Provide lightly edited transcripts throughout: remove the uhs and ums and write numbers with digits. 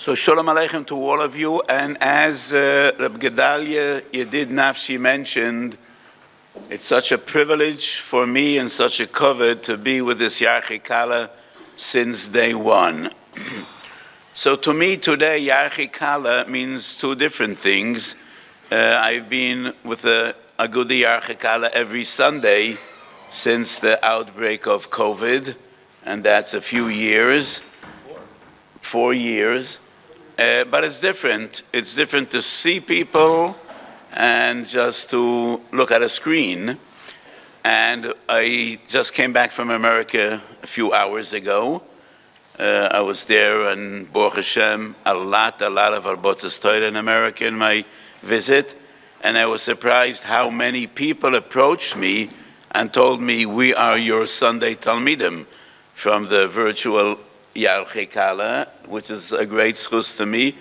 So Shalom Aleichem to all of you, and as Reb Gedalia Yedid Nafshi mentioned, it's such a privilege for me and such a kavod to be with this YYK since day one. So to me today, YYK means two different things. I've been with the Agudi YYK every Sunday since the outbreak of COVID, and that's a few years, 4 years. But it's different. It's different to see people and just to look at a screen. And I just came back from America a few hours ago. I was there, and Baruch Hashem, a lot of Arbotzes Torah in America in my visit. And I was surprised how many people approached me and told me, we are your Sunday Talmidim from the virtual YYK, which is a great schus to me,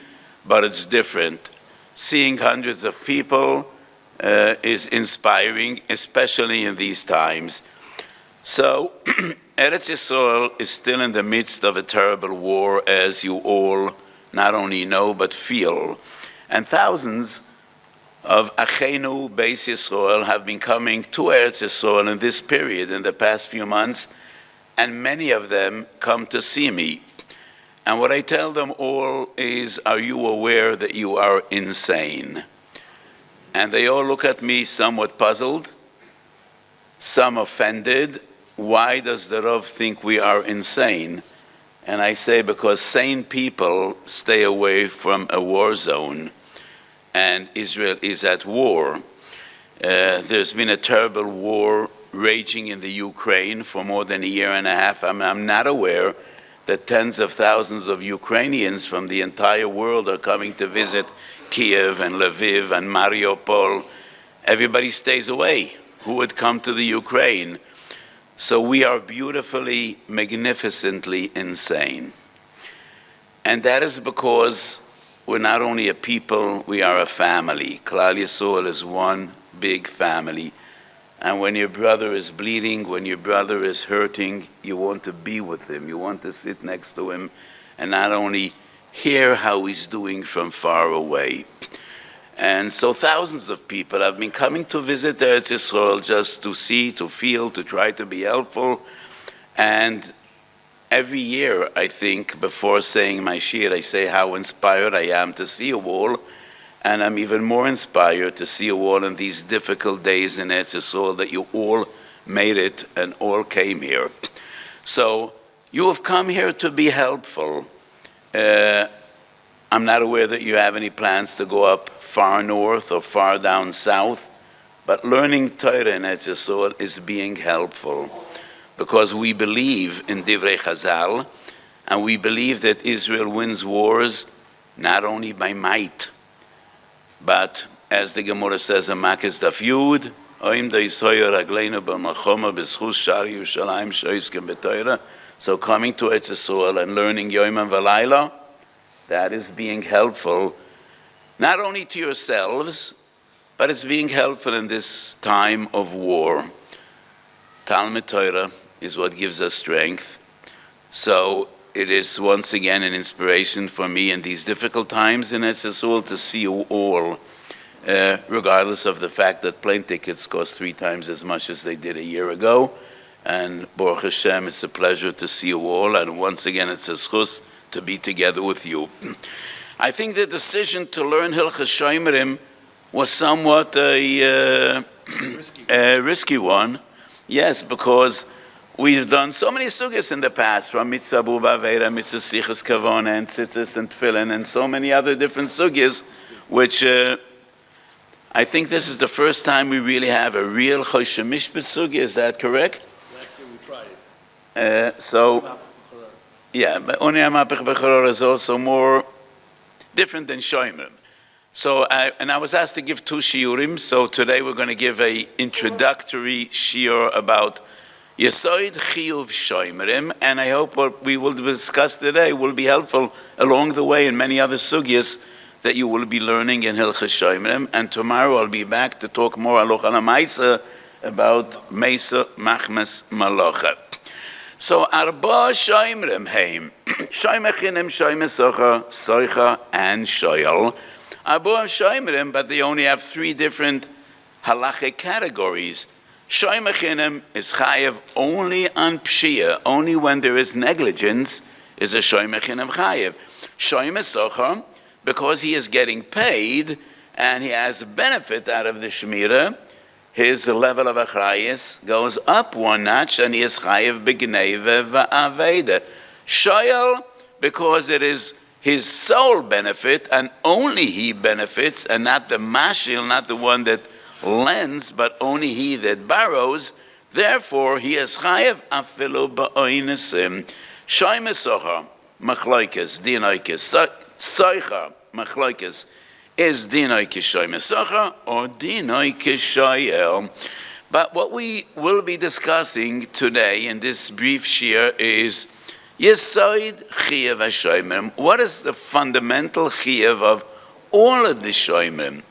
but it's different. Seeing hundreds of people is inspiring, especially in these times. So, Eretz Yisrael is still in the midst of a terrible war, as you all not only know, but feel. And thousands of Achenu Beis Yisrael have been coming to Eretz Yisrael in this period, in the past few months, and many of them come to see me. And what I tell them all is, are you aware that you are insane? And they all look at me somewhat puzzled, some offended. Why does the Rav think we are insane? And I say, because sane people stay away from a war zone, and Israel is at war. There's been a terrible war raging in the Ukraine for more than a year and a half. I'm not aware that tens of thousands of Ukrainians from the entire world are coming to visit Kiev and Lviv and Mariupol. Everybody stays away. Who would come to the Ukraine? So we are beautifully, magnificently insane. And that is because we're not only a people, we are a family. Klal Yisrael is one big family. And when your brother is bleeding, when your brother is hurting, you want to be with him. You want to sit next to him and not only hear how he's doing from far away. And so thousands of people have been coming to visit Eretz Yisrael just to see, to feel, to try to be helpful. And every year, I think, before saying my shiur, I say how inspired I am to see you all. And I'm even more inspired to see you all in these difficult days in Eretz Yisrael, that you all made it and all came here. So you have come here to be helpful. I'm not aware that you have any plans to go up far north or far down south, but learning Torah in Eretz Yisrael is being helpful, because we believe in Divrei Chazal, and we believe that Israel wins wars not only by might, but as the Gemara says in Makis Daf Yud, so coming to Eretz Yisrael and learning Yom and Valayla, that is being helpful, not only to yourselves, but it's being helpful in this time of war. Talmud Torah is what gives us strength. So it is once again an inspiration for me in these difficult times in Eretz Yisrael to see you all, regardless of the fact that plane tickets cost 3 times as much as they did a year ago. And Baruch Hashem, it's a pleasure to see you all, and once again it's a schus to be together with you. I think the decision to learn Hilchos Shomerim was somewhat a risky one. Yes, because we've done so many sugyas in the past, from Mitzvah Buba Veira, Mitzvah Sichas Kavona, and Tzitzis and Tefillin, and so many other different sugyas, which I think this is the first time we really have a real Choshe Mishpat sugya. Is that correct? Actually, we tried. But Onei HaMapech Bechoror is also more different than Shomerim. So, I was asked to give 2 shiurim, so today we're going to give a introductory shiur about Yesoid Chiyuv Shomerim, and I hope what we will discuss today will be helpful along the way in many other sugyas that you will be learning in Hilchos Shomerim. And tomorrow I'll be back to talk more halacha l'maisa about Mesa Machmas Malacha. So arba shoymrim heim, shoymechinim, shoymesocha, soicha, and shoyel. Arba shoymrim, but they only have three different halachic categories. Shoymechinim is chayev only on pshia, only when there is negligence is a shoymechinim chayev. Shoymesocha, because he is getting paid and he has a benefit out of the shmirah, his level of achrayis goes up one notch, and he is chayev b'gneive v'aveda. Shoyel, because it is his sole benefit, and only he benefits, and not the mashil, not the one that lends, but only he that borrows. Therefore, he is chayev afilu ba'oinesim. Shoymesocha machlokes dinaikes soicha machlokes. Is dinoi kishoymesocha or dinoi kishoyel? But what we will be discussing today in this brief shiur is Yesod Chiyuv HaShoymrim. What is the fundamental chiyuv of all of the shoymrim?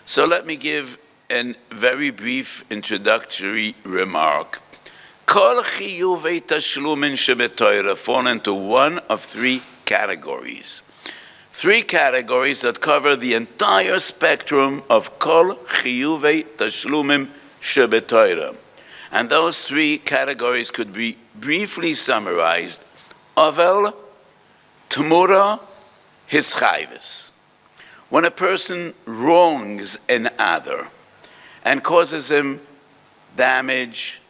So let me give a very brief introductory remark. Kol chiyuvei tashlumin shebeTorah fall into one of three categories. Three categories that cover the entire spectrum of kol chiyuvei tashlumim shebeTorah. And those three categories could be briefly summarized: Ovel, Tamura, Hischayves. When a person wrongs an other and causes him damage,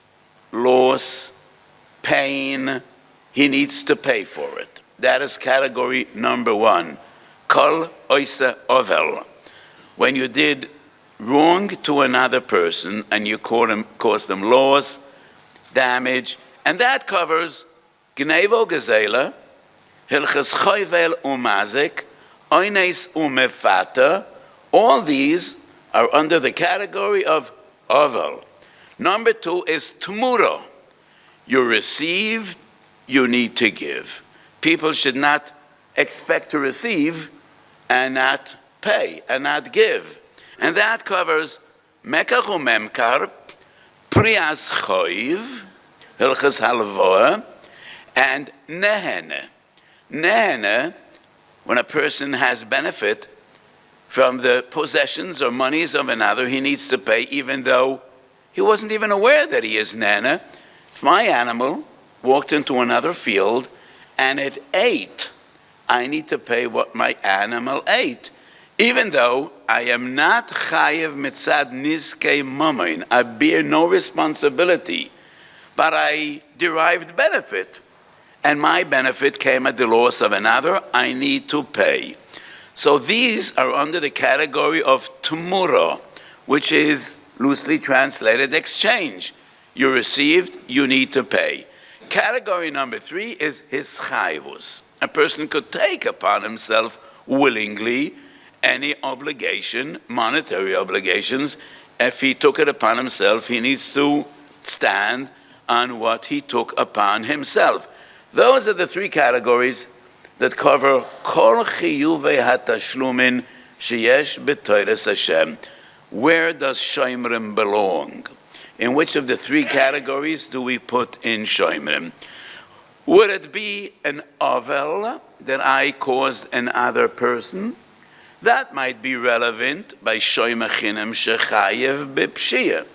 loss, pain, he needs to pay for it. That is category number one. Kol oisa ovel. When you did wrong to another person and you caused them loss, damage, and that covers Gnevo Gezela, Hilchas Choyvel Umazik, Oines Umefata. All these are under the category of ovel. Number two is Tmuro. You receive, you need to give. People should not expect to receive and not pay and not give. And that covers Mekach u'Memkar, Prias Choiv, Hilchas Halavoah, and Nehene. Nehene, when a person has benefit from the possessions or monies of another, he needs to pay even though he wasn't even aware that he is Nehene. If my animal walked into another field and it ate, I need to pay what my animal ate, even though I am not chayev mitzad nizkei mamoin. I bear no responsibility, but I derived benefit, and my benefit came at the loss of another. I need to pay. So these are under the category of tumura, which is loosely translated exchange. You received, you need to pay. Category number three is hischayvus. A person could take upon himself willingly any obligation, monetary obligations. If he took it upon himself, he needs to stand on what he took upon himself. Those are the three categories that cover kol chiyuvei hatashlumin sheyesh b'toras Hashem. Where does shoymrim belong? In which of the three categories do we put in shoymrim? Would it be an ovel that I caused another person? That might be relevant by shoymechinim shechayev b'pshia.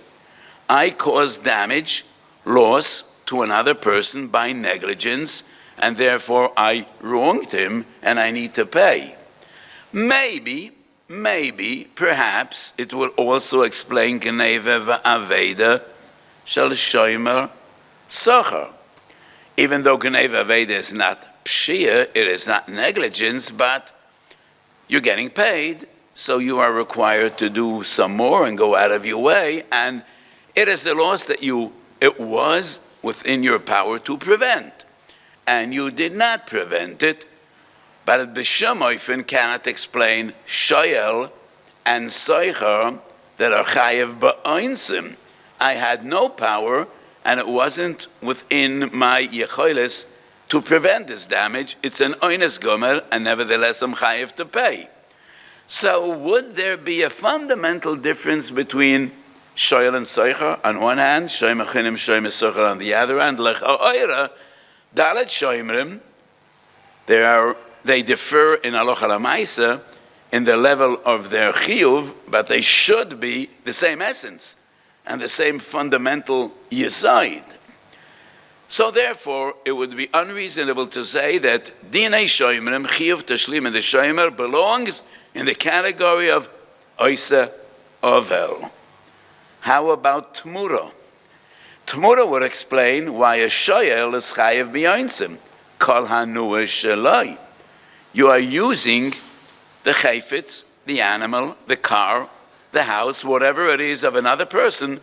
I caused damage, loss to another person by negligence, and therefore I wronged him and I need to pay. Maybe, perhaps it will also explain Gneva v'Aveda shel shomer socher. Even though Gneva v'Aveda is not pshia, it is not negligence, but you're getting paid, so you are required to do some more and go out of your way, and it is a loss that it was within your power to prevent, and you did not prevent it. But b'shem oifen cannot explain shoyel and soicher that are chayev ba'oinsim. I had no power, and it wasn't within my yecholes to prevent this damage. It's an oines gomer, and nevertheless I'm chayev to pay. So would there be a fundamental difference between shoyel and soicher on one hand, shoymechinim shoymesocher on the other hand? L'cha'oira, Dalet Shoimrim, they differ in halacha l'maisa in the level of their chiyuv, but they should be the same essence and the same fundamental yesod. So therefore, it would be unreasonable to say that dinei shoimrim, chiyuv tashlim in the shoimer, belongs in the category of oisa ovel. How about tmura? Tmura would explain why a shoyel is chayev b'yoinsim. Kol hanua sheloi. You are using the chayfetz, the animal, the car, the house, whatever it is of another person,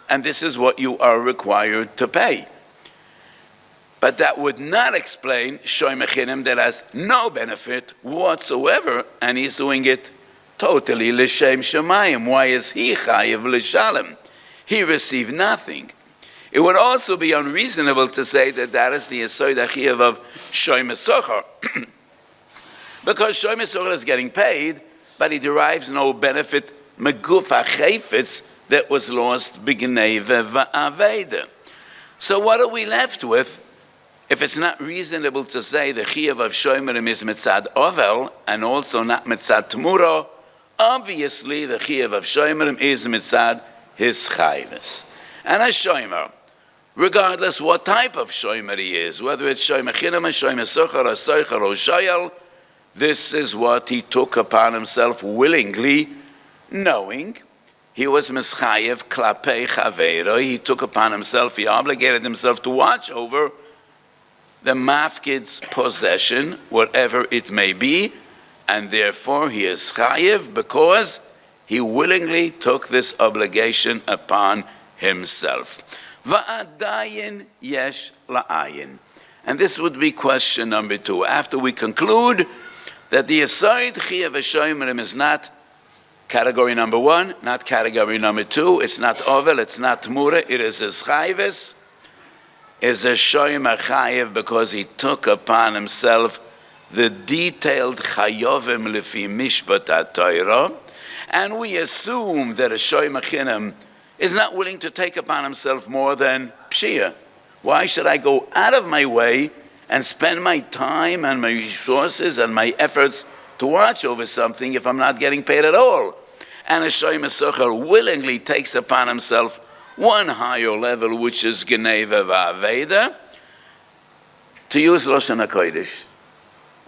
and this is what you are required to pay. But that would not explain shoy mechinim that has no benefit whatsoever, and he's doing it totally l'shem shemayim. Why is he chayev l'shalem? He received nothing. It would also be unreasonable to say that is the yesod achiyav of shoy mesochar, because shoy mesochar is getting paid, but he derives no benefit meguf hachayfetz that was lost b'gneiva va'aveda. So what are we left with if it's not reasonable to say the chiyav of shoymerim is mitzad ovel and also not mitzad tmura? Obviously, the chiyav of shoymerim is mitzad his chayves. And a shoymer, regardless what type of shoymer he is, whether it's shoymer chinam, shoymer sochar, or soichar, or shoyel, this is what he took upon himself willingly, knowing he was mischayev klapei chaveiro. He took upon himself, he obligated himself to watch over the mafkid's possession, whatever it may be, and therefore he is chayev because he willingly took this obligation upon himself. Va'adayin yesh la'ayin. And this would be question number 2. After we conclude that the yesod chiyav shoymerim is not category number 1, not category number 2, it's not ovel, it's not tmura, it is his chayves, is a shoymer chayev because he took upon himself the detailed chayovim lefi mishpat Torah, and we assume that a shoymer chinam is not willing to take upon himself more than pshia. Why should I go out of my way and spend my time and my resources and my efforts to watch over something if I'm not getting paid at all? And a shoymer socher willingly takes upon himself one higher level, which is geneva va'aveda, to use Lashon HaKodesh.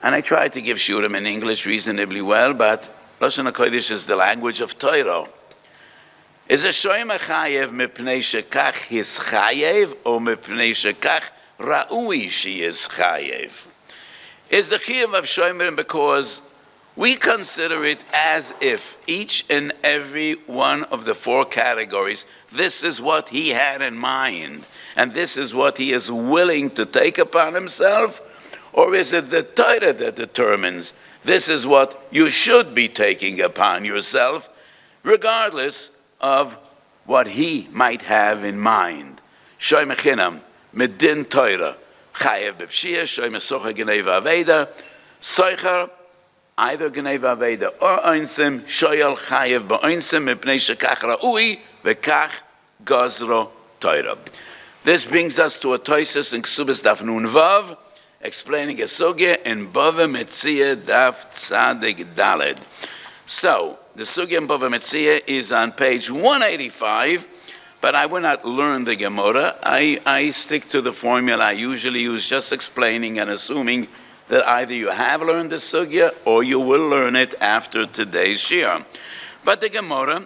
And I try to give shiurim in English reasonably well, but Lashon HaKodesh is the language of Torah. Is a shoymer chayev mipnei shekach his chayev, or mipnei shekach ra'ui she is chayev? Is the chiyav of shoymerim because we consider it as if each and every one of the 4 categories, this is what he had in mind, and this is what he is willing to take upon himself? Or is it the Torah that determines this is what you should be taking upon yourself, regardless of what he might have in mind? Shoy mechinam, medin Torah, chayev b'pshia, shoy mesocha geneva aveda, soichar, either geneva aveda or oinsim, shoyel chayev ba'oinsim, mipnei shekach ra'ui, v'kach gazro Torah. This brings us to a toises in Ksubas Daf Nun Vav, explaining a sugya in Bava Metzia Daf Tzadik Daled. So, the sugya in Bava Metzia is on page 185, but I will not learn the Gemara. I stick to the formula I usually use, just explaining and assuming that either you have learned the sugya or you will learn it after today's shiur. But the Gemara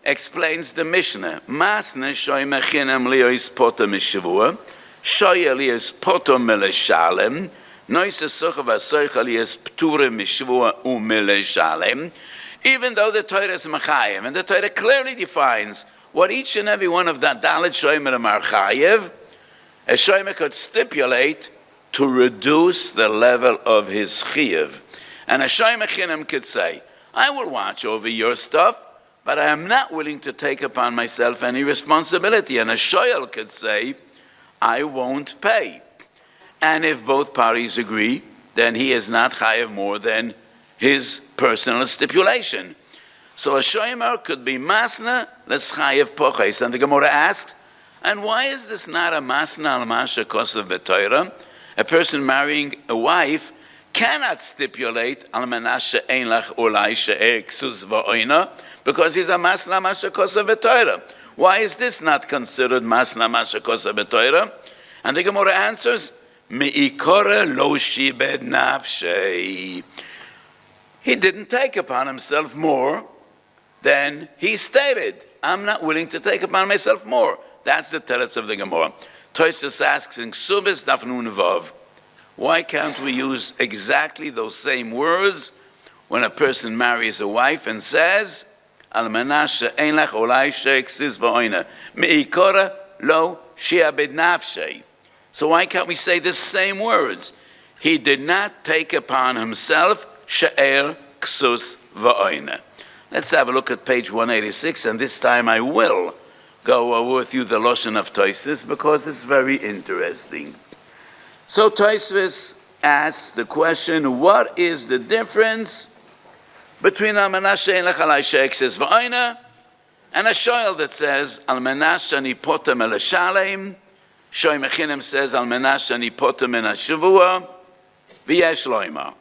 explains the Mishnah. Masne shoy mechinam liyos poto mishavua, shoy liyos poto meleshalem, noise socha vasoicha liyos pture mishavua umeleshalem. Even though the Torah is machayim, and the Torah clearly defines what each and every one of the dalet shoymerim are chayev, a shoymer could stipulate to reduce the level of his chiyuv. And a shoymer chinam could say, I will watch over your stuff, but I am not willing to take upon myself any responsibility. And a shoyel could say, I won't pay. And if both parties agree, then he is not chayev more than his personal stipulation. So a shoymer could be masna, let's chayev poches. And the Gemara asks, and why is this not a masna al masha kosav b'Torah? A person marrying a wife cannot stipulate al menashe ein lach ulai she'er ksus va'oina because he's a masna mashakosa v'toira. Why is this not considered masna mashakosa v'toira? And the Gemara answers, me'ikore lo shibed nafshei. He didn't take upon himself more than he stated. I'm not willing to take upon myself more. That's the teretz of the Gemara. Tosfos asks in Ksubis Daf Nun Vav, why can't we use exactly those same words when a person marries a wife and says, Al menashe ein lach olai she'ksis va'oina, me'ikora lo shi'abed nafshei. So why can't we say the same words? He did not take upon himself she'er ksus va'oina. Let's have a look at page 186, and this time I will go over with you the Lashon of Tosfos because it's very interesting. So Tosfos asks the question, what is the difference between Al menashe ein lach olai she'ksis va'oina and a shoyl that says Al menashe ani potem el shalem? Shoy Mechinim says Al menashe ani potem en hashavua v'yesh loima.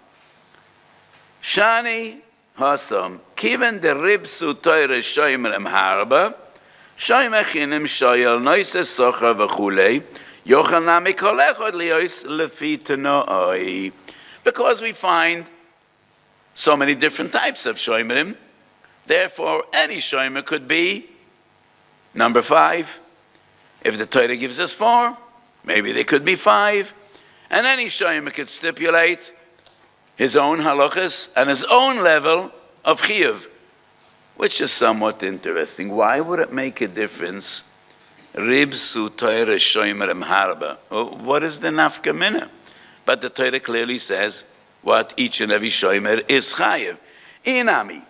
Shani Hasam, kiven de ribsu toire shoymerem harba, shoy mechinim shoyel noise socher v'chulei, yochana mikolechod liyos lefi tenoi. Because we find so many different types of shoymerim, therefore any shoymer could be number 5. If the Torah gives us 4, maybe they could be 5. And any shoymer could stipulate his own halachas and his own level of chiyuv, which is somewhat interesting. Why would it make a difference? Rib su Torah shoymerem harba. What is the nafka mina? But the Torah clearly says what each and every shoymer is chayiv. Inami,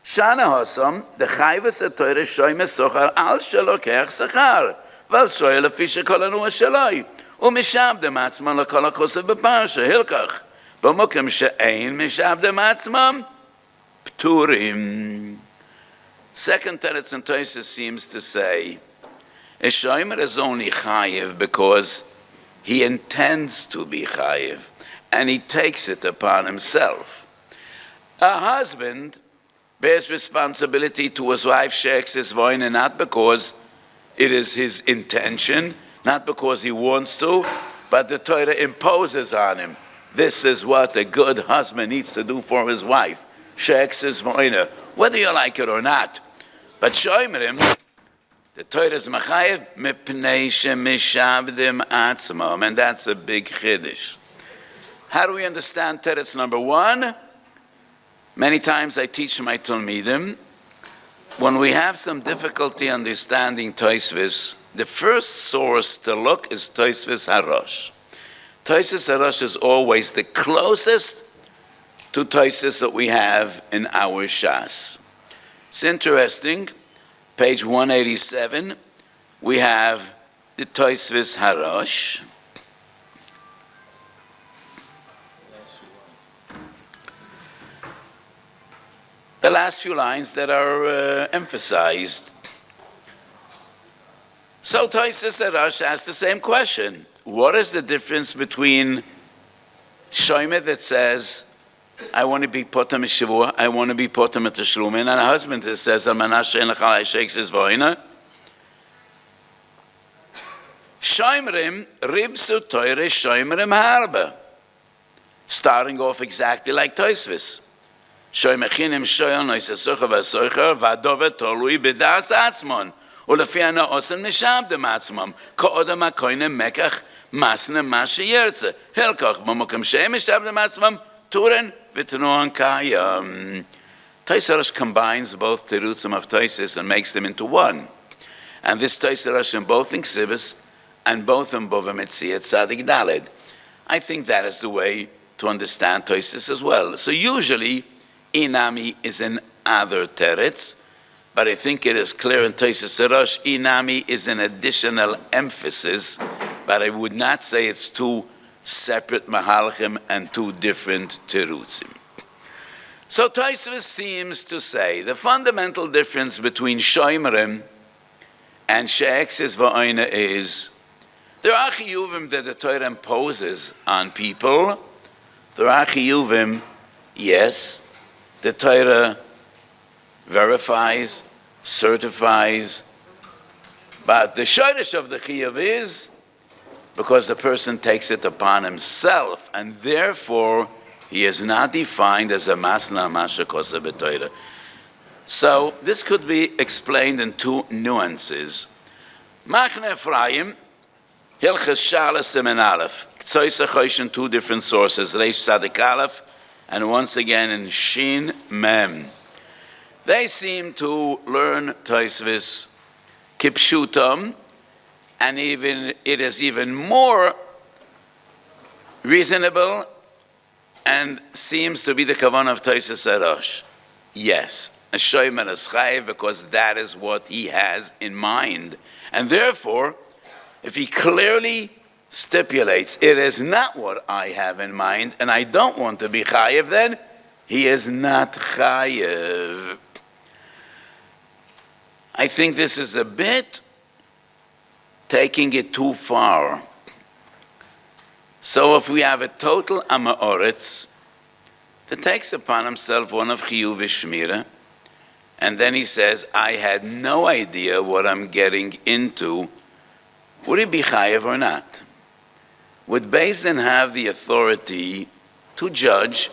shana hosam, the chayvus a Torah shoymer sochar al shelokech sachar, val shoyel afi shekolanu asheloi, umishabdem atzman lakol hakosev b'parsha, hilkach. B'mokem she'ein mishabdem atzmam pturim. Second teretz in Tosfos seems to say a shomer is only chayiv because he intends to be chayiv and he takes it upon himself. A husband bears responsibility to his wife she'ksis va'oina not because it is his intention, not because he wants to, but the Torah imposes on him. This is what a good husband needs to do for his wife. She'ksis va'oina, whether you like it or not. But shoymerim, the Torah is machayev mipnei shemishabdim atzmam, and that's a big chiddush. How do we understand teretz number 1? Many times I teach my talmidim, when we have some difficulty understanding Tosfos, the first source to look is Tosfos HaRosh. Tosfos HaRosh is always the closest to Tosfos that we have in our Shas. It's interesting, page 187, we have the Tosfos HaRosh. The last few lines that are emphasized. So Tosfos HaRosh asks the same question. What is the difference between shomer that says, I want to be potem shavua, I want to be potem teshlumin, and a husband that says, Al menashe ein lach olai she'ksis va'oina? Shomerim ribsu Torah shomerim harba. Starting off exactly like Tosfos. Shoy mechinim shoyel noise socher v'socher v'adovet tolui b'das atzmon ulefi ha'na'osim nishabdem atzmam ka'odam ha'koinem mekach masne ma sheyertze hilkach b'mokem she'em nishabdem atzmam turen v'tenuan kayam. Tosfos HaRosh combines both terutzim of Tosfos and makes them into one. And this Tosfos HaRosh in both in Ksibis and both in Bava Metzia Tzadik Daled. I think that is the way to understand Tosfos as well. So usually, Inami is in other teretz, but I think it is clear in Tosfos HaRosh, Inami is an additional emphasis, but I would not say it's two separate mahalchim and two different terutzim. So Tosfos seems to say the fundamental difference between shomerim and she'ksis va'oina is There are chiyuvim that the Torah imposes on people. There are chiyuvim, yes, the Torah verifies, certifies, but the shortish of the chiyuv is because the person takes it upon himself, and therefore he is not defined as a masna masha kosa b'Torah. So this could be explained in two nuances. Machne Ephraim, Hilchas Shala Simen Aleph, Ktsois HaChoshen, two different sources, Reish Tzadik Aleph, and once again in Shin Mem. They seem to learn Tosfos Kipshutam, and even it is even more reasonable and seems to be the kavanah of Tosfos Rosh. Yes, a shomer is chayiv because that is what he has in mind, and therefore, if he clearly stipulates it is not what I have in mind, and I don't want to be chayiv, then he is not chayiv. I think this is a bit taking it too far. So if we have a total Amaoritz that takes upon himself one of Chiyuv Shmira, and then he says, I had no idea what I'm getting into, would he be chayiv or not? Would Beis Din have the authority to judge,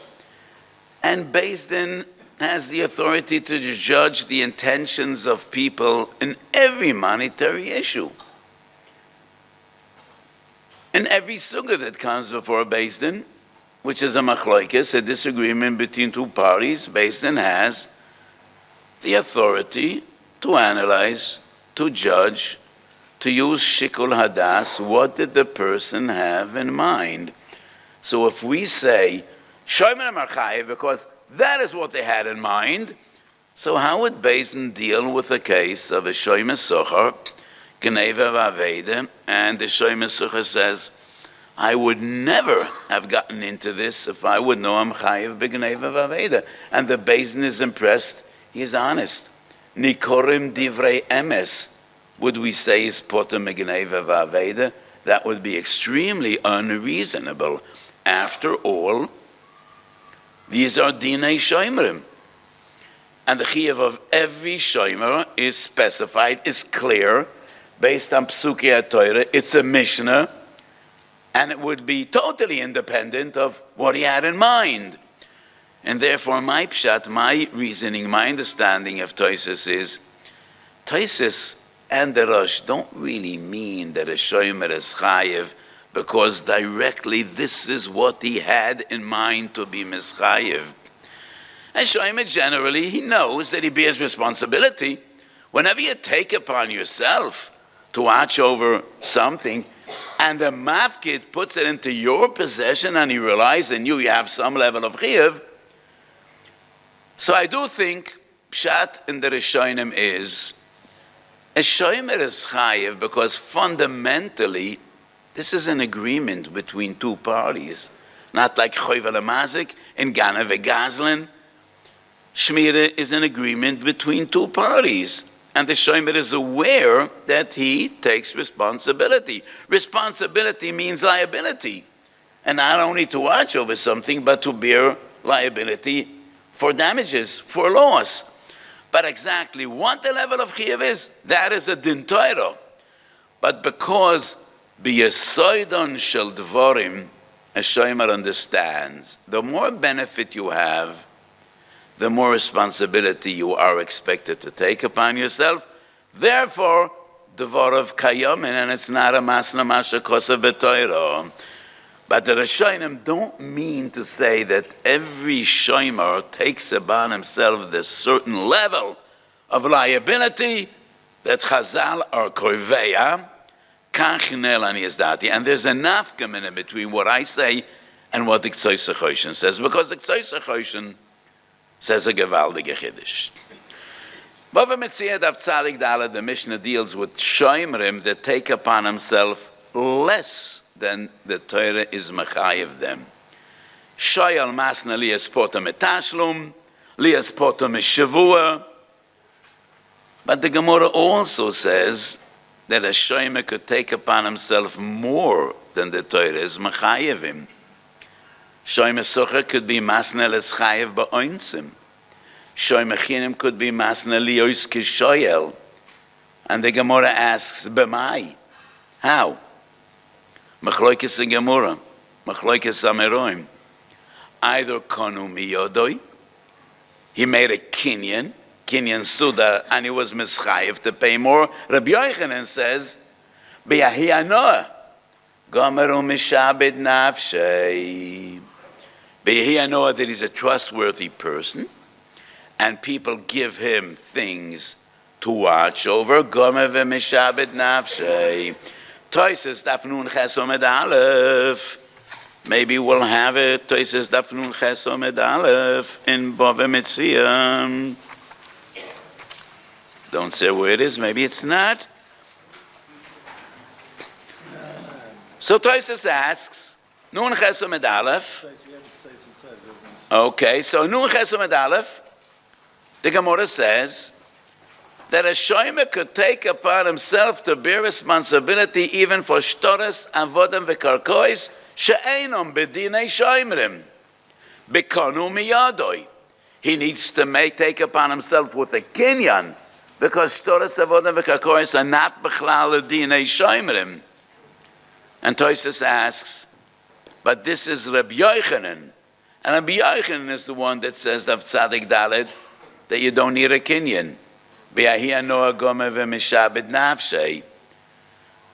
and Beis Din has the authority to judge the intentions of people in every monetary issue? In every sugya that comes before Beis Din, which is a machlokes, a disagreement between two parties, Beis Din has the authority to analyze, to judge, to use shikul hadas. What did the person have in mind? So if we say shomer marchayev because that is what they had in mind, so how would Beis Din deal with a case of a shomer sochar, gneva v'aveda, and the shomer sochar says, I would never have gotten into this if I would know I'm chayev b'gneva v'aveda, and the Beis Din is impressed. He's honest. Nikorim divrei emes. Would we say is potem megneva v'aveda? That would be extremely unreasonable. After all, these are dinei shomerim. And the chiyuv of every shomer is specified, is clear, based on Psukei Torah. It's a Mishnah, and it would be totally independent of what he had in mind. And therefore, my pshat, my reasoning, my understanding of Tosfos is, Tosfos and the Rosh don't really mean that a shomer is chayev because directly this is what he had in mind to be mischayev. A shomer generally, he knows that he bears responsibility. Whenever you take upon yourself to watch over something, and the mafkid puts it into your possession and he relies on you have some level of chiyuv. So I do think pshat in the Rishonim is a shomer is chayev because fundamentally this is an agreement between two parties, not like choyvel amazik and gana v'gazlin. Shmira is an agreement between two parties, and the shomer is aware that he takes responsibility. Responsibility means liability, and not only to watch over something, but to bear liability for damages, for loss. But exactly what the level of chiyuv is, that is a din Torah. But because b'yesoidon shel dvorim, a shomer understands, the more benefit you have, the more responsibility you are expected to take upon yourself. Therefore, dvorav kayomin, and it's not a masna masha kosa b'Torah. But the Rishonim don't mean to say that every shomer takes upon himself this certain level of liability that Chazal are korveya, kachinel ani esdati. And there's a nafkamina between what I say and what the Ktsois HaChoshen says, because the Ktsois HaChoshen says a gewaldige chiddush. Baba Metzia Daf Tzadik Daled, the Mishnah deals with shomerim that take upon himself less than the Torah is mechayev them. Shoyal masna lias potam etashlum, lias potam eshavua. But the Gemara also says that a shomer could take upon himself more than the Torah is mechayevim. Shomer socher could be masnel as chayev ba'oinsim. Shomer chinim could be masnel liyos kishoyel. And the Gemara asks, b'mai? How? Machloikes the Gemara, machloikes Ameroim. Either konu miyodoi, he made a kinyan suda, and he was mischayev to pay more. Rabbi Yochanan says, b'yahi anoah, gomeru mishabed nafshei. B'yahi anoah, that he's a trustworthy person, and people give him things to watch over. Gomer v'mishabed nafshei. Toises daf nun ches omed aleph. Maybe we'll have it. Toises daf nun ches omed aleph in Bava Metzia. Don't say where it is. Maybe it's not. So Toises asks, nun ches omed aleph. Okay, so nun ches omed aleph. The Gemara says that a shomer could take upon himself to bear responsibility even for shtoras, avodim, v'karkois, she'einom b'dinei shomerim. B'konu miyadoi. He needs to take upon himself with a kinyan, because shtoras, avodim, v'karkois are not b'chlal b'dinei shomerim. And Tosis asks, but this is Rabbi Yochanan. And Rabbi Yochanan is the one that says of Tzadik Daled that you don't need a kinyan.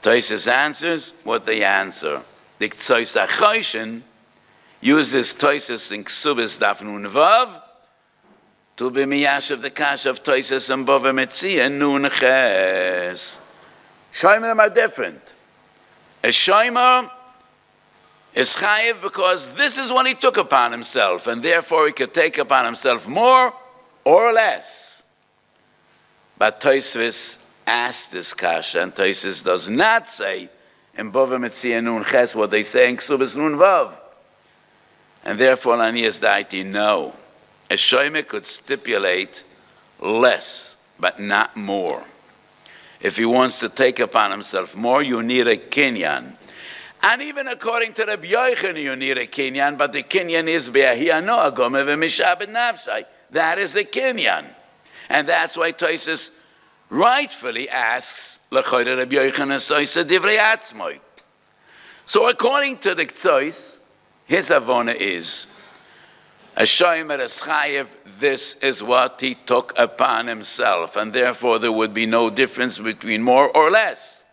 Tosis answers what they answer. The Ktsois HaChoshen uses Tosis in Ksubis Daf Nun Vav to be miyash of the kash of Tosis and Bava Metzia Nun Ches. Shomerim are different. A shomer is chayiv because this is what he took upon himself, and therefore he could take upon himself more or less. But Tosfos asked this kasha, and Tosfos does not say in Bava Metzia Nun Ches what they say in Ksubas Nun Vav. And therefore, Lanias Daiti, no. A shomer could stipulate less, but not more. If he wants to take upon himself more, you need a kinyan. And even according to Rabbi Yochanan, you need a kinyan, but the kinyan is be'ahi anoah gomer v'mishabed nafshai. That is the kinyan. And that's why Tosis rightfully asks, L'choyre Rabbi Yochanan soisa divrei atzmoi. So according to the Ktsois, his avona is, a shomer eschayev, this is what he took upon himself, and therefore there would be no difference between more or less.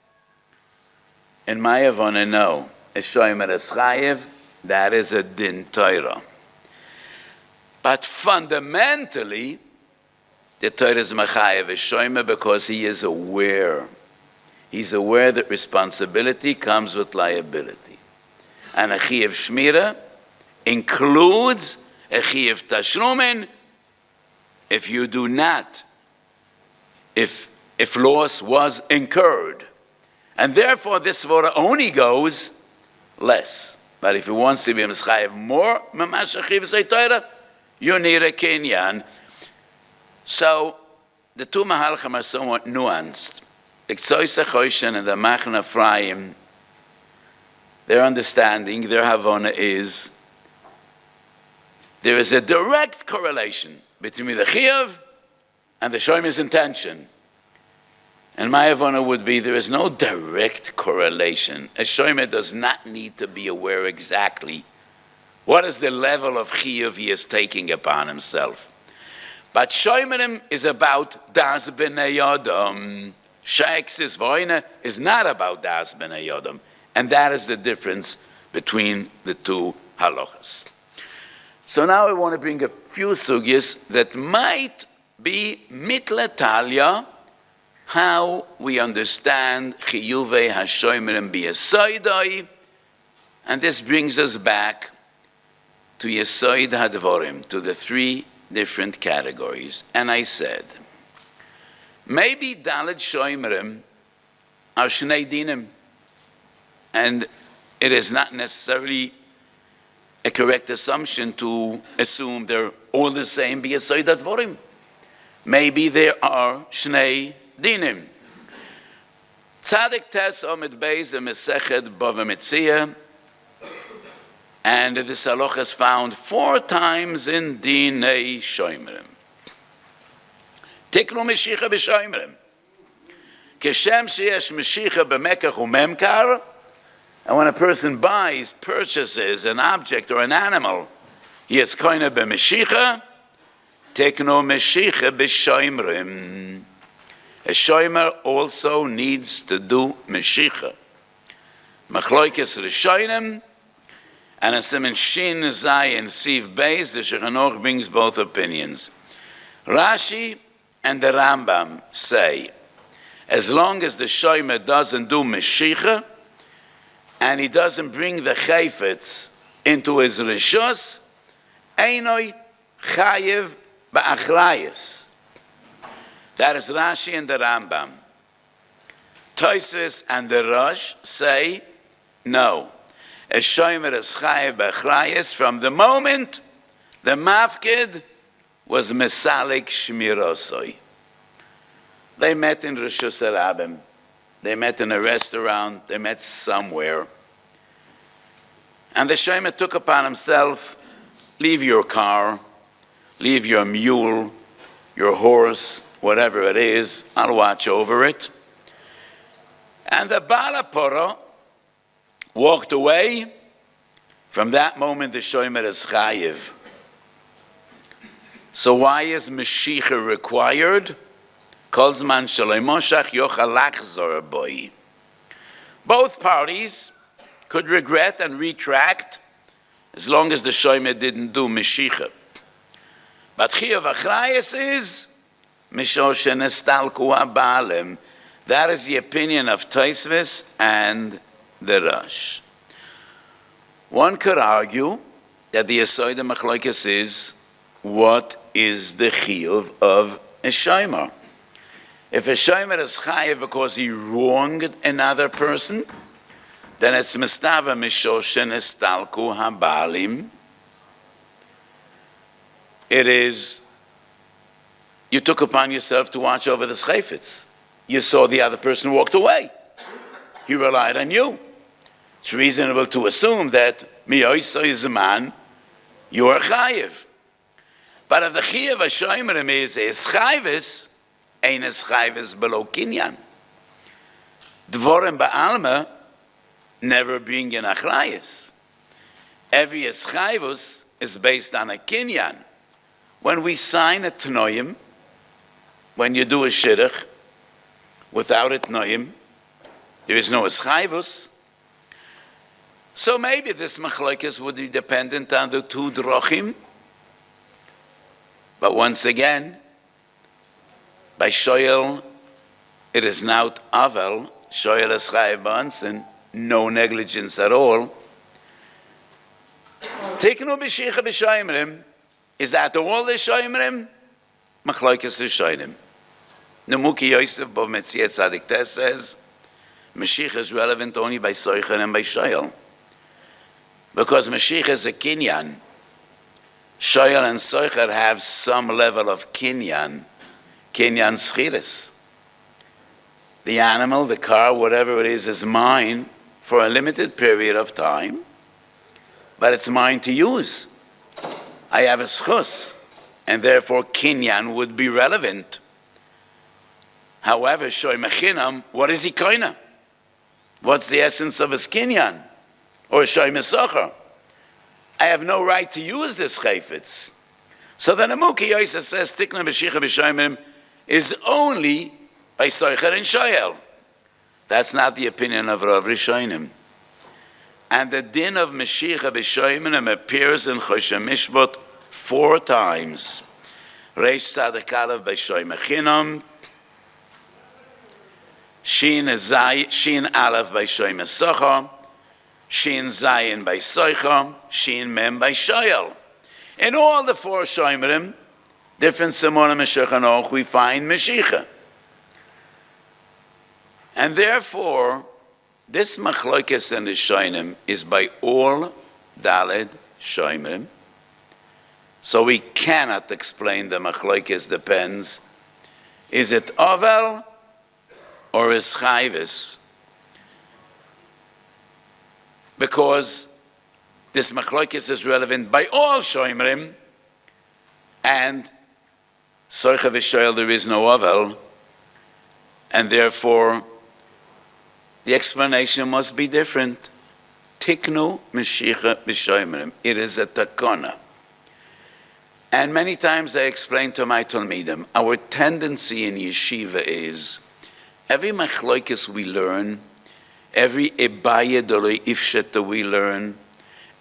In my avona, no. A shomer eschayev, that is a din Torah. But fundamentally, the Torah is mechayev a shomer because he is aware. He's aware that responsibility comes with liability. And a chiyuv shmira includes a chiyuv tashlumin if you do not, if loss was incurred. And therefore this svara only goes less. But if he wants to be mechayev more, mamash chiyuv Torah, you need a kinyan. So the two mahalchim are somewhat nuanced. The Ktsois HaChoshen and the Machna Ephraim, their understanding, their havana is there is a direct correlation between the chiyuv and the shomer's intention. And my havana would be there is no direct correlation. A shomer does not need to be aware exactly what is the level of chiyuv he is taking upon himself. But shomerim is about das b'nei yodam. Sheksis voina is not about das b'nei yodam. And that is the difference between the two halachas. So now I want to bring a few sugyas that might be mitla how we understand chiyuvei hashomerim b'yesoidai, and this brings us back to yesoid hadvorim, to the three different categories. And I said, maybe Dalet Shomerim are Shnei Dinim, and it is not necessarily a correct assumption to assume they're all the same b'yesoid hadvorim. Maybe there are Shnei Dinim. Tzadik Tes Omid Beis Mesechet Bava Metzia, and this halacha is found 4 times in Dinei Shoimrim. Tiknu Meshicha b'Shoimrim. Keshem sheyesh Meshicha b'Mekach u'Memkar, and when a person buys, purchases an object or an animal, he is koine b'Meshicha, Tiknu Meshicha b'Shoimrim. A shomer also needs to do Meshicha. Machloikes Rishonim, and a Siman Shin Zayin Siv Beis, the Shulchan Aruch brings both opinions. Rashi and the Rambam say, as long as the shomer doesn't do Meshicha, and he doesn't bring the chayfetz into his rishus, einoi chayev ba'achrayis. That is Rashi and the Rambam. Tosfos and the Rosh say, no. A shomer is chayev b'achrayis from the moment the mafkid was mesalik shmirosoi. They met in Rishus Harabim. They met in a restaurant. They met somewhere. And the shomer took upon himself, leave your car, leave your mule, your horse, whatever it is, I'll watch over it. And the Balaporo walked away. From that moment, the shomer is chayiv. So why is Meshicha required? Kol zman shaloi moshach yochal lachzor boi. Both parties could regret and retract as long as the shomer didn't do Meshicha. But Chiyuv Achrayis is Mishor shenestalku haBaalim. That is the opinion of Tosfos and the Rosh. One could argue that the Yesod Machlokes is, what is the chiyuv of a shomer? If a shomer is chayiv because he wronged another person, then it's mistava mishor shenestalku haBaalim. It is, you took upon yourself to watch over the chayfetz. You saw the other person walked away. He relied on you. It's reasonable to assume that miyoyso is a man, you are chayiv. But if the chiyuv hashomerim is chayvis, ein es chayvis below kinyan. Dvorim ba'alma never bring in achrayis. Every eschayvus is based on a kinyan. When we sign a tnoyim, when you do a shidduch, without a tnoyim, there is no eschayvus. So maybe this machlokes would be dependent on the 2 drochim. But once again, by shoyel, it is not avel. Shoyel is chayav b'ansin, no negligence at all. Tiknu b'shicha b'shoimrim. Is that all the shoimrim? Machlokes Rishonim. Nemuki Yosef Bov Metzia Tzadik Tes says, Mashiach is relevant only by Soicher and by Shoyel. Because Mashiach is a kinyan. Shoyel and Soicher have some level of kinyan schiris. The animal, the car, whatever it is mine for a limited period of time, but it's mine to use. I have a schus, and therefore kinyan would be relevant. However, shoy mechinam, what is he koina? What's the essence of his kinyan? Or shoy mesocher? I have no right to use this chayfetz. So the Nemuki Yosef says, Tikna b'shicha b'shoimim is only by soicher and shoyel. That's not the opinion of Rav Rishonim. And the din of Meshicha b'shoimim appears in Choshen Mishpat 4 times. Reish Tzadik Aleph b'shoy mechinam, Shin Aleph by Shoy Mesocha, Shin Zayin by Soicha, Shin Mem by Shoyel. In all the 4 Shomerim, different Simonim and Shulchan Aruch, we find Meshicha. And therefore, this Machlokes and the Shoinim is by all Daled Shomerim. So we cannot explain the Machlokes depends. Is it Ovel or is chayvis, because this machlokes is relevant by all shoymrim, and soicha v'shoyel there is no ovel, and therefore the explanation must be different. Tiknu Mashiach b'shoymrim. It is a takona. And many times I explain to my Talmidim, our tendency in yeshiva is, every machlokes we learn, every ebayed or ifshet that we learn,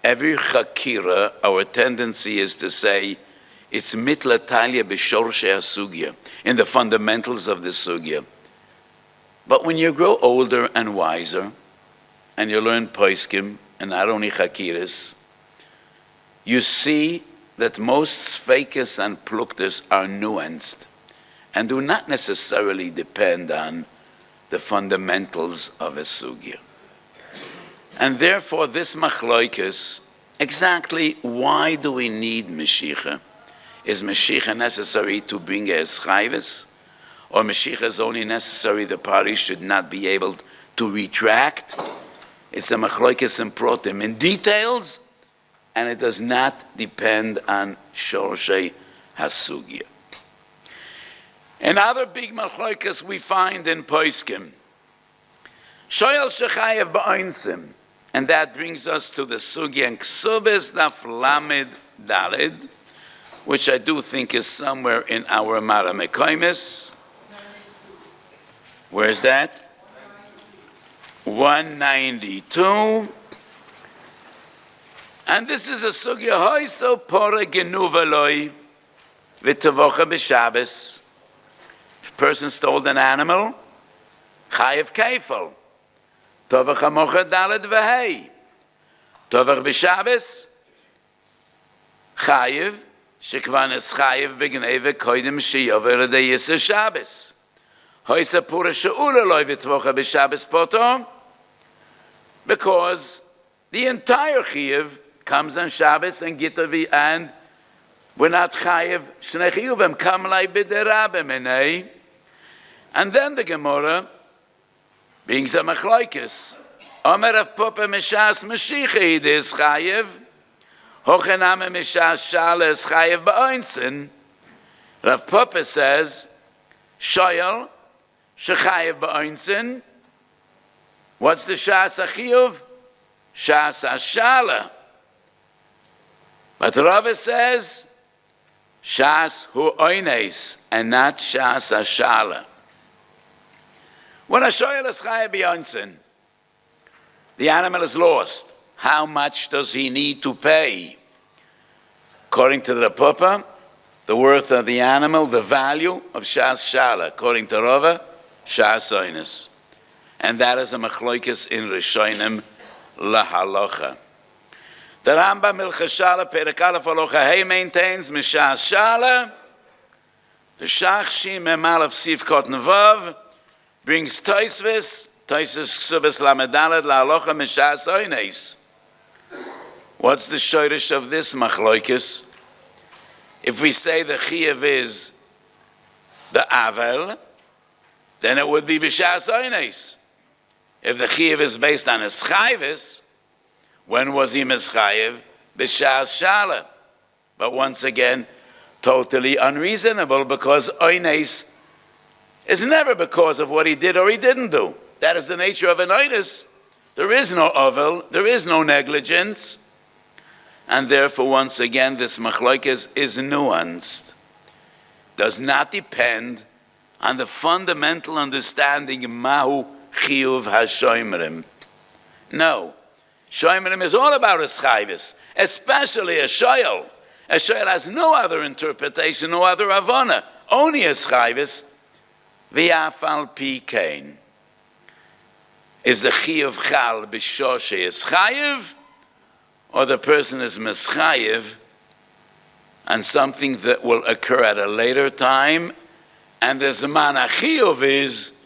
every chakira, our tendency is to say, it's mitla talia b'shorshe hasugya, in the fundamentals of the sugya. But when you grow older and wiser, and you learn poskim, and not only chakiras, you see that most sfeikis and pluktas are nuanced, and do not necessarily depend on the fundamentals of a sugya. And therefore this machlokes, exactly why do we need Mashiach? Is Mashiach necessary to bring a eschayvis? Or Mashiach is only necessary the party should not be able to retract? It's a machlokes in protim, in details, and it does not depend on shorshei hasugya. Another big machlokes we find in poskim, shoyel shechayev ba'onsim, and that brings us to the sugya in ksubis daf lamed daled, which I do think is somewhere in our Mara Mekaimis. Where is that? 192. And this is a sugya hoiso pora genuvaloi v'tavocha b'Shabbos. If a person stole an animal, chayev keifel. Tovacha mocha daled v'hei. Tovach b'Shabbos, chayev, shekvan es chayev b'gneve koidim sheyover l'dei yisr Shabbos. Hoisa pura she'ula loi v'tavocha b'Shabbos poto, because the entire chayev comes on Shabbos and Gitavi, and we're not chayev shnei chiyuvim kam lai b'derabim enei. And then the Gemara, being some machlokes, Omer of Papa Mishas Mashiach is chayev, Hochename Mishas Shala is chayev ba'oinsin. Rav Papa says, Shoyel shechayev ba'oinsin. What's the Shas HaChiyuv? Shas HaShala. But Rav says, Shas Hu Oines, and not Shas HaShala. When a shoyel is chayev b'oinsin, the animal is lost. How much does he need to pay? According to the Papa, the worth of the animal, the value of Shas Shala. According to Rava, Shas Oines. And that is a machlokes in Rishonim lahalocha. The Rambam Milchas Shala Perek Aleph Halacha Hey maintains Mishas Shala, the Shachshim Memalef Siv Kot Nevav brings Toisves Ksubes Lamedalad lahalocha Mishas Oines. What's the shorish of this machlokes? If we say the chiyuv is the avel, then it would be b'shas oines. If the chiyuv is based on eschayvis, when was he mischayev? B'shas shala. But once again, totally unreasonable, because oines is never because of what he did or he didn't do. That is the nature of an oines. There is no avel, there is no negligence. And therefore, once again, this machlokes is nuanced. Does not depend on the fundamental understanding mahu chiyuv hashoymrim. No. Shoymrim is all about eschayvis, especially a shoyel. A shoyel has no other interpretation, no other avona. Only eschayvis. V'yafal pi kain. Is the chiyuv chal b'shoshe eschayev, or the person is mischayev on something that will occur at a later time, and the zman achiyuv is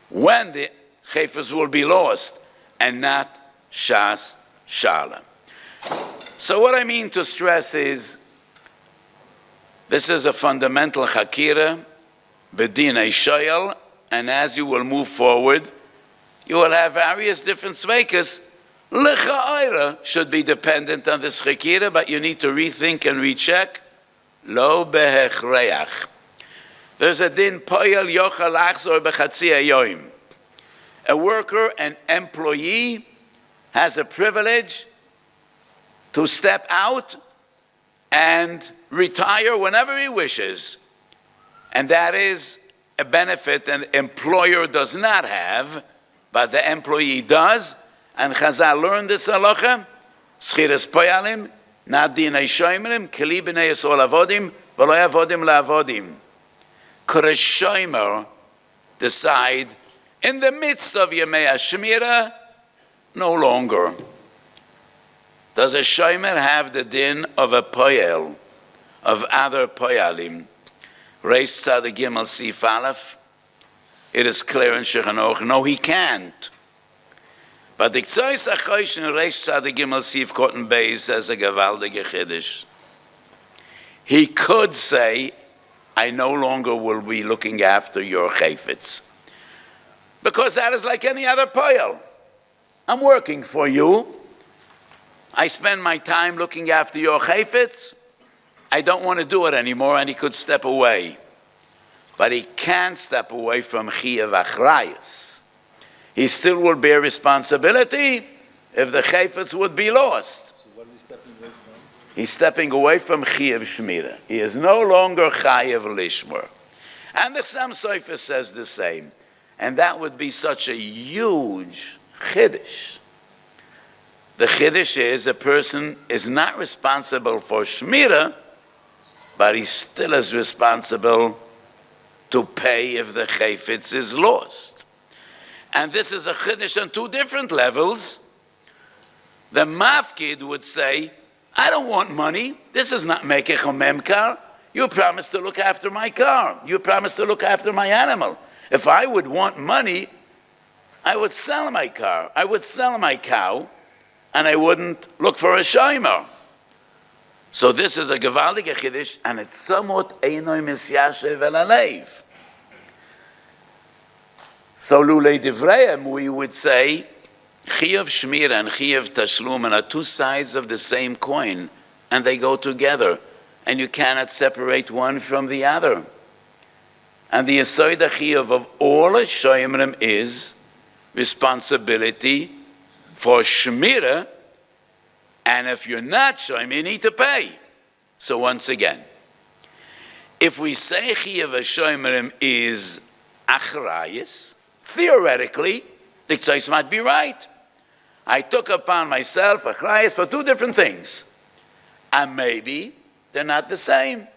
when the chayfas will be lost, and not shas shala. So what I mean to stress is, this is a fundamental chakira, bedinei shoyel, and as you will move forward, you will have various different sveikas. L'cha'ira should be dependent on this chikira, but you need to rethink and recheck. Lo behechreach. There's a din poyel yochal achzor b'chatzi hayoim. A worker, an employee, has the privilege to step out and retire whenever he wishes. And that is a benefit an employer does not have, but the employee does. And Chazal learned this halacha, schiras poyalim, not dinei shomerim, keli b'nei yisrael avodim, v'lo avodim la'avodim. Could a shomer decide in the midst of Yemei HaShmira, no longer? Does a shomer have the din of a poyel, of other poyalim? Reish Tzadik Gimel Sif Aleph. It is clear in Shulchan Aruch. No, he can't. But the Ktsois HaChosh in Reish Tzadik Gimel Sif Kotten Beis says a gewaldige chiddush. He could say, I no longer will be looking after your chayfetz. Because that is like any other poyel. I'm working for you. I spend my time looking after your chayfetz. I don't want to do it anymore, and he could step away. But he can't step away from chiyuv achrayus. He still will bear responsibility if the chayfetz would be lost. So what is he stepping away from? He's stepping away from chiyuv shmira. He is no longer chayiv lishmor. And the Chassam Sofer says the same. And that would be such a huge chiddush. The chiddush is a person is not responsible for shmira, but he still is responsible to pay if the chayfetz is lost. And this is a chiddush on two different levels. The mafkid would say, I don't want money. This is not mekech or memkar. You promised to look after my car. You promised to look after my animal. If I would want money, I would sell my car. I would sell my cow, and I wouldn't look for a shomer. So this is a gewaldige chiddush, and it's somewhat einoi misyashev el alev. So lulei divreim, we would say, chiyuv shmira and chiyuv tashlum are two sides of the same coin, and they go together, and you cannot separate one from the other. And the yesod chiyuv of all shomerim is responsibility for shmira, and if you're not shomer, you need to pay. So once again, if we say chiyuv shomerim is achrayus, theoretically, the ktsois might be right. I took upon myself achrayus for two different things, and maybe they're not the same.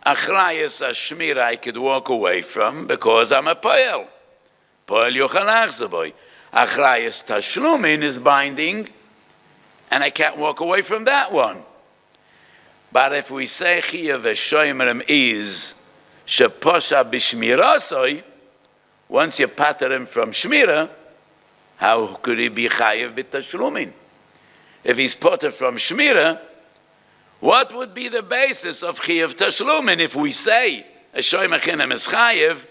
Achrayus ashmira I could walk away from because I'm a poel. Poel yochal achzaboy. Achrayus tashlumin is binding, and I can't walk away from that one. But if we say chiyuv shomerim is sheposha b'shmirasoi, once you pater him from shmira, how could he be chayiv b'tashlumin? If he's pater from shmira, what would be the basis of chiyuv tashlumin if we say a shomer chinem is chayiv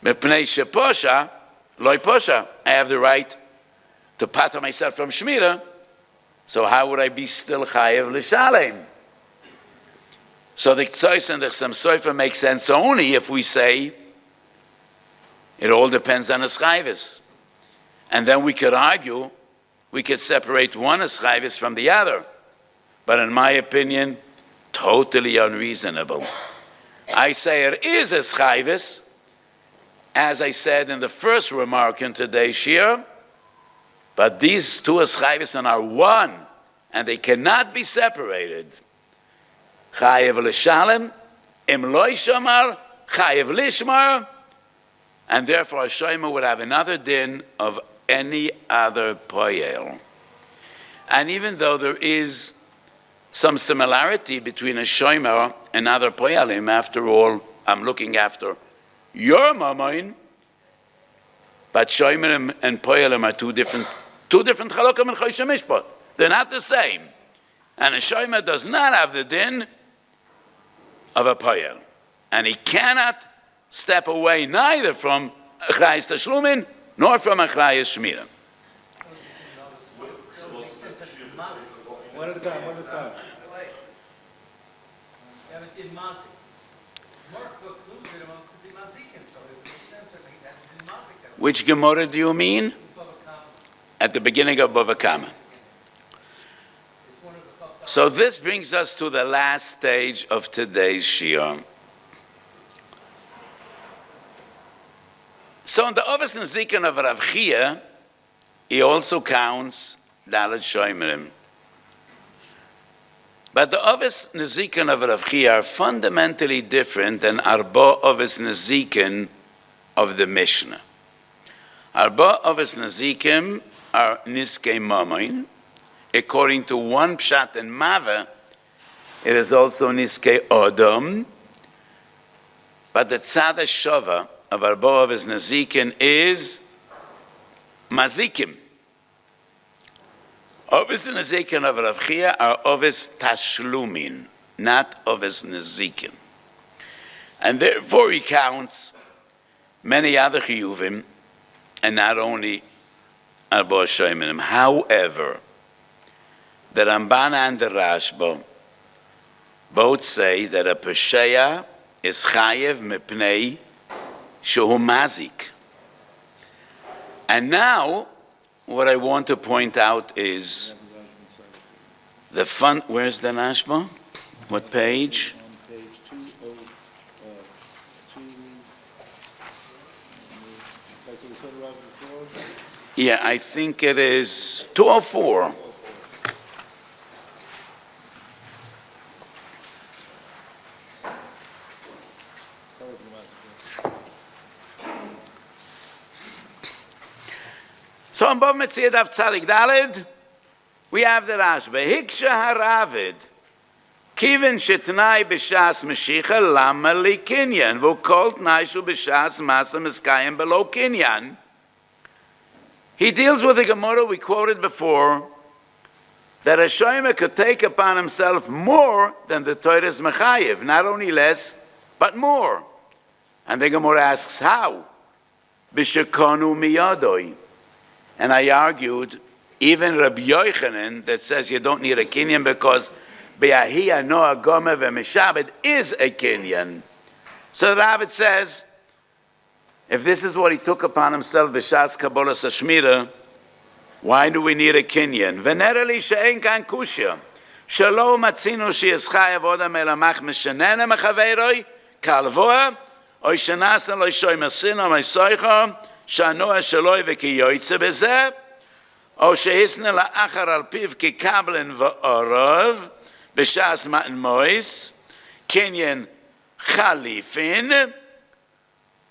mepnei sheposha loy posha? I have the right to pater myself from shmira, so how would I be still chayiv l'shalem? So the ktsois and the Chassam Sofer make sense only if we say it all depends on the chayvis. And then we could argue, we could separate one chayvis from the other. But in my opinion, totally unreasonable. I say it is a chayvis, as I said in the first remark in today's shiur, but these two chayvis are one, and they cannot be separated. Chayev l'shalem, im loy shamar, chayev lishmar, and therefore a shomer would have another din of any other poyel. And even though there is some similarity between a shomer and other poyalim, after all, I'm looking after your mamain, but shomer and poyalim are two different chalokim and chosh mishpat. They're not the same. And a shomer does not have the din of a poyel. And he cannot step away neither from Achrayas Tashlumin nor from Achrayas Shmira. One at a time, one at a time. Which Gemara do you mean? At the beginning of Bava Kama. So this brings us to the last stage of today's Shiur. So in the Ovis Nezikin of Rav Chia, he also counts Dalet Shomerim. But the Ovis Nezikin of Rav Chia are fundamentally different than Arba Ovis Nezikin of the Mishnah. Arba Ovis Nezikim are Niskei Mamoin. According to one Pshat and Mava, it is also Niskei Odom. But the Tzad Shova of Arba Ovis Nezikin is Mazikim. Ovis Nezikin of Rav Chia are Ovis Tashlumin, not Ovis Nezikin. And therefore he counts many other Chiyuvim, and not only Arba Shomerim. However, the Ramban and the Rashba both say that a Pesheya is Chayev Mepnei Shehu Mazik. And now, what I want to point out is the fun. Where's the Rashba? What page? On page 202. Yeah, I think it is 204. So on Bava Metzia Daf Tzadik Daled, we have the Rashba. Hiksha HaRav, Kiven Shetnai B'Shas Meshicha Lama Li Kinyan, V'Kol Tnai Shu B'Shas Masa Miskayim Below Kinyan. He deals with the Gemara we quoted before, that a shomer could take upon himself more than the Torah's mechayev, not only less, but more. And the Gemara asks, how? B'shekonu miyadoi. And I argued, even Rabbi Yochanan, that says you don't need a kinyan because be'ahiyah noah gomeh v'mishabed is a kinyan. So the Rav says, if this is what he took upon himself, b'shas kabbalah sashmira, why do we need a kinyan? V'nereli she'en kan kushya, shelo matzinu she'eschai avoda melamach mishanena mechaveroi, kalvoa, oy shenasa loy shoy masina loy soicha, shanoa sheloi v'ki yoytze b'zeh, o shehisne la'achar al piv ki kablen v'orov, b'shas matan mois, kinyan chalifin.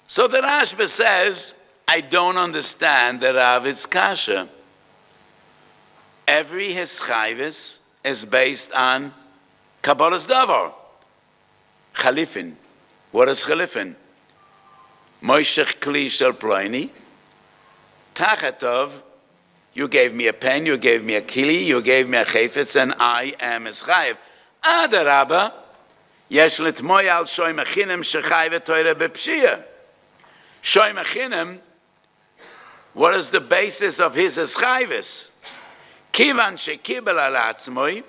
So the Rashba says, I don't understand the Ravid's kasha. Every hischayvis is based on Kabbalah's davar. Chalifin. What is chalifin? Moishech kli shel ploini. Tachatov, you gave me a pen, you gave me a kili, you gave me a chayfetz, and I am hischayiv. Adarabba, yesh litmoy al shoy mechinem shechayve toira bepshiyah. Shoy mechinem, what is the basis of his hischayvis? Kivan shekibel al atzmoi,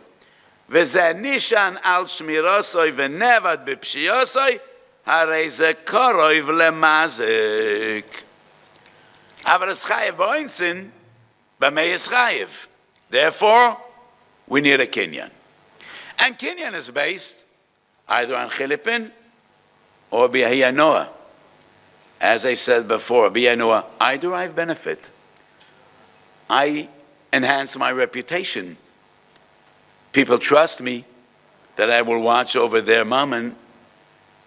v'zeh nishan al shmirosoi v'nevad b'pshiyosoi, harei ze koroiv lemazik. Aber hischayiv b'oinsin, b'mei hischayiv. Therefore, we need a kinyan. And kinyan is based either on chilipin or b'yahiyah noah. As I said before, b'yahiyah noah, I derive benefit. I enhance my reputation. People trust me that I will watch over their mammon,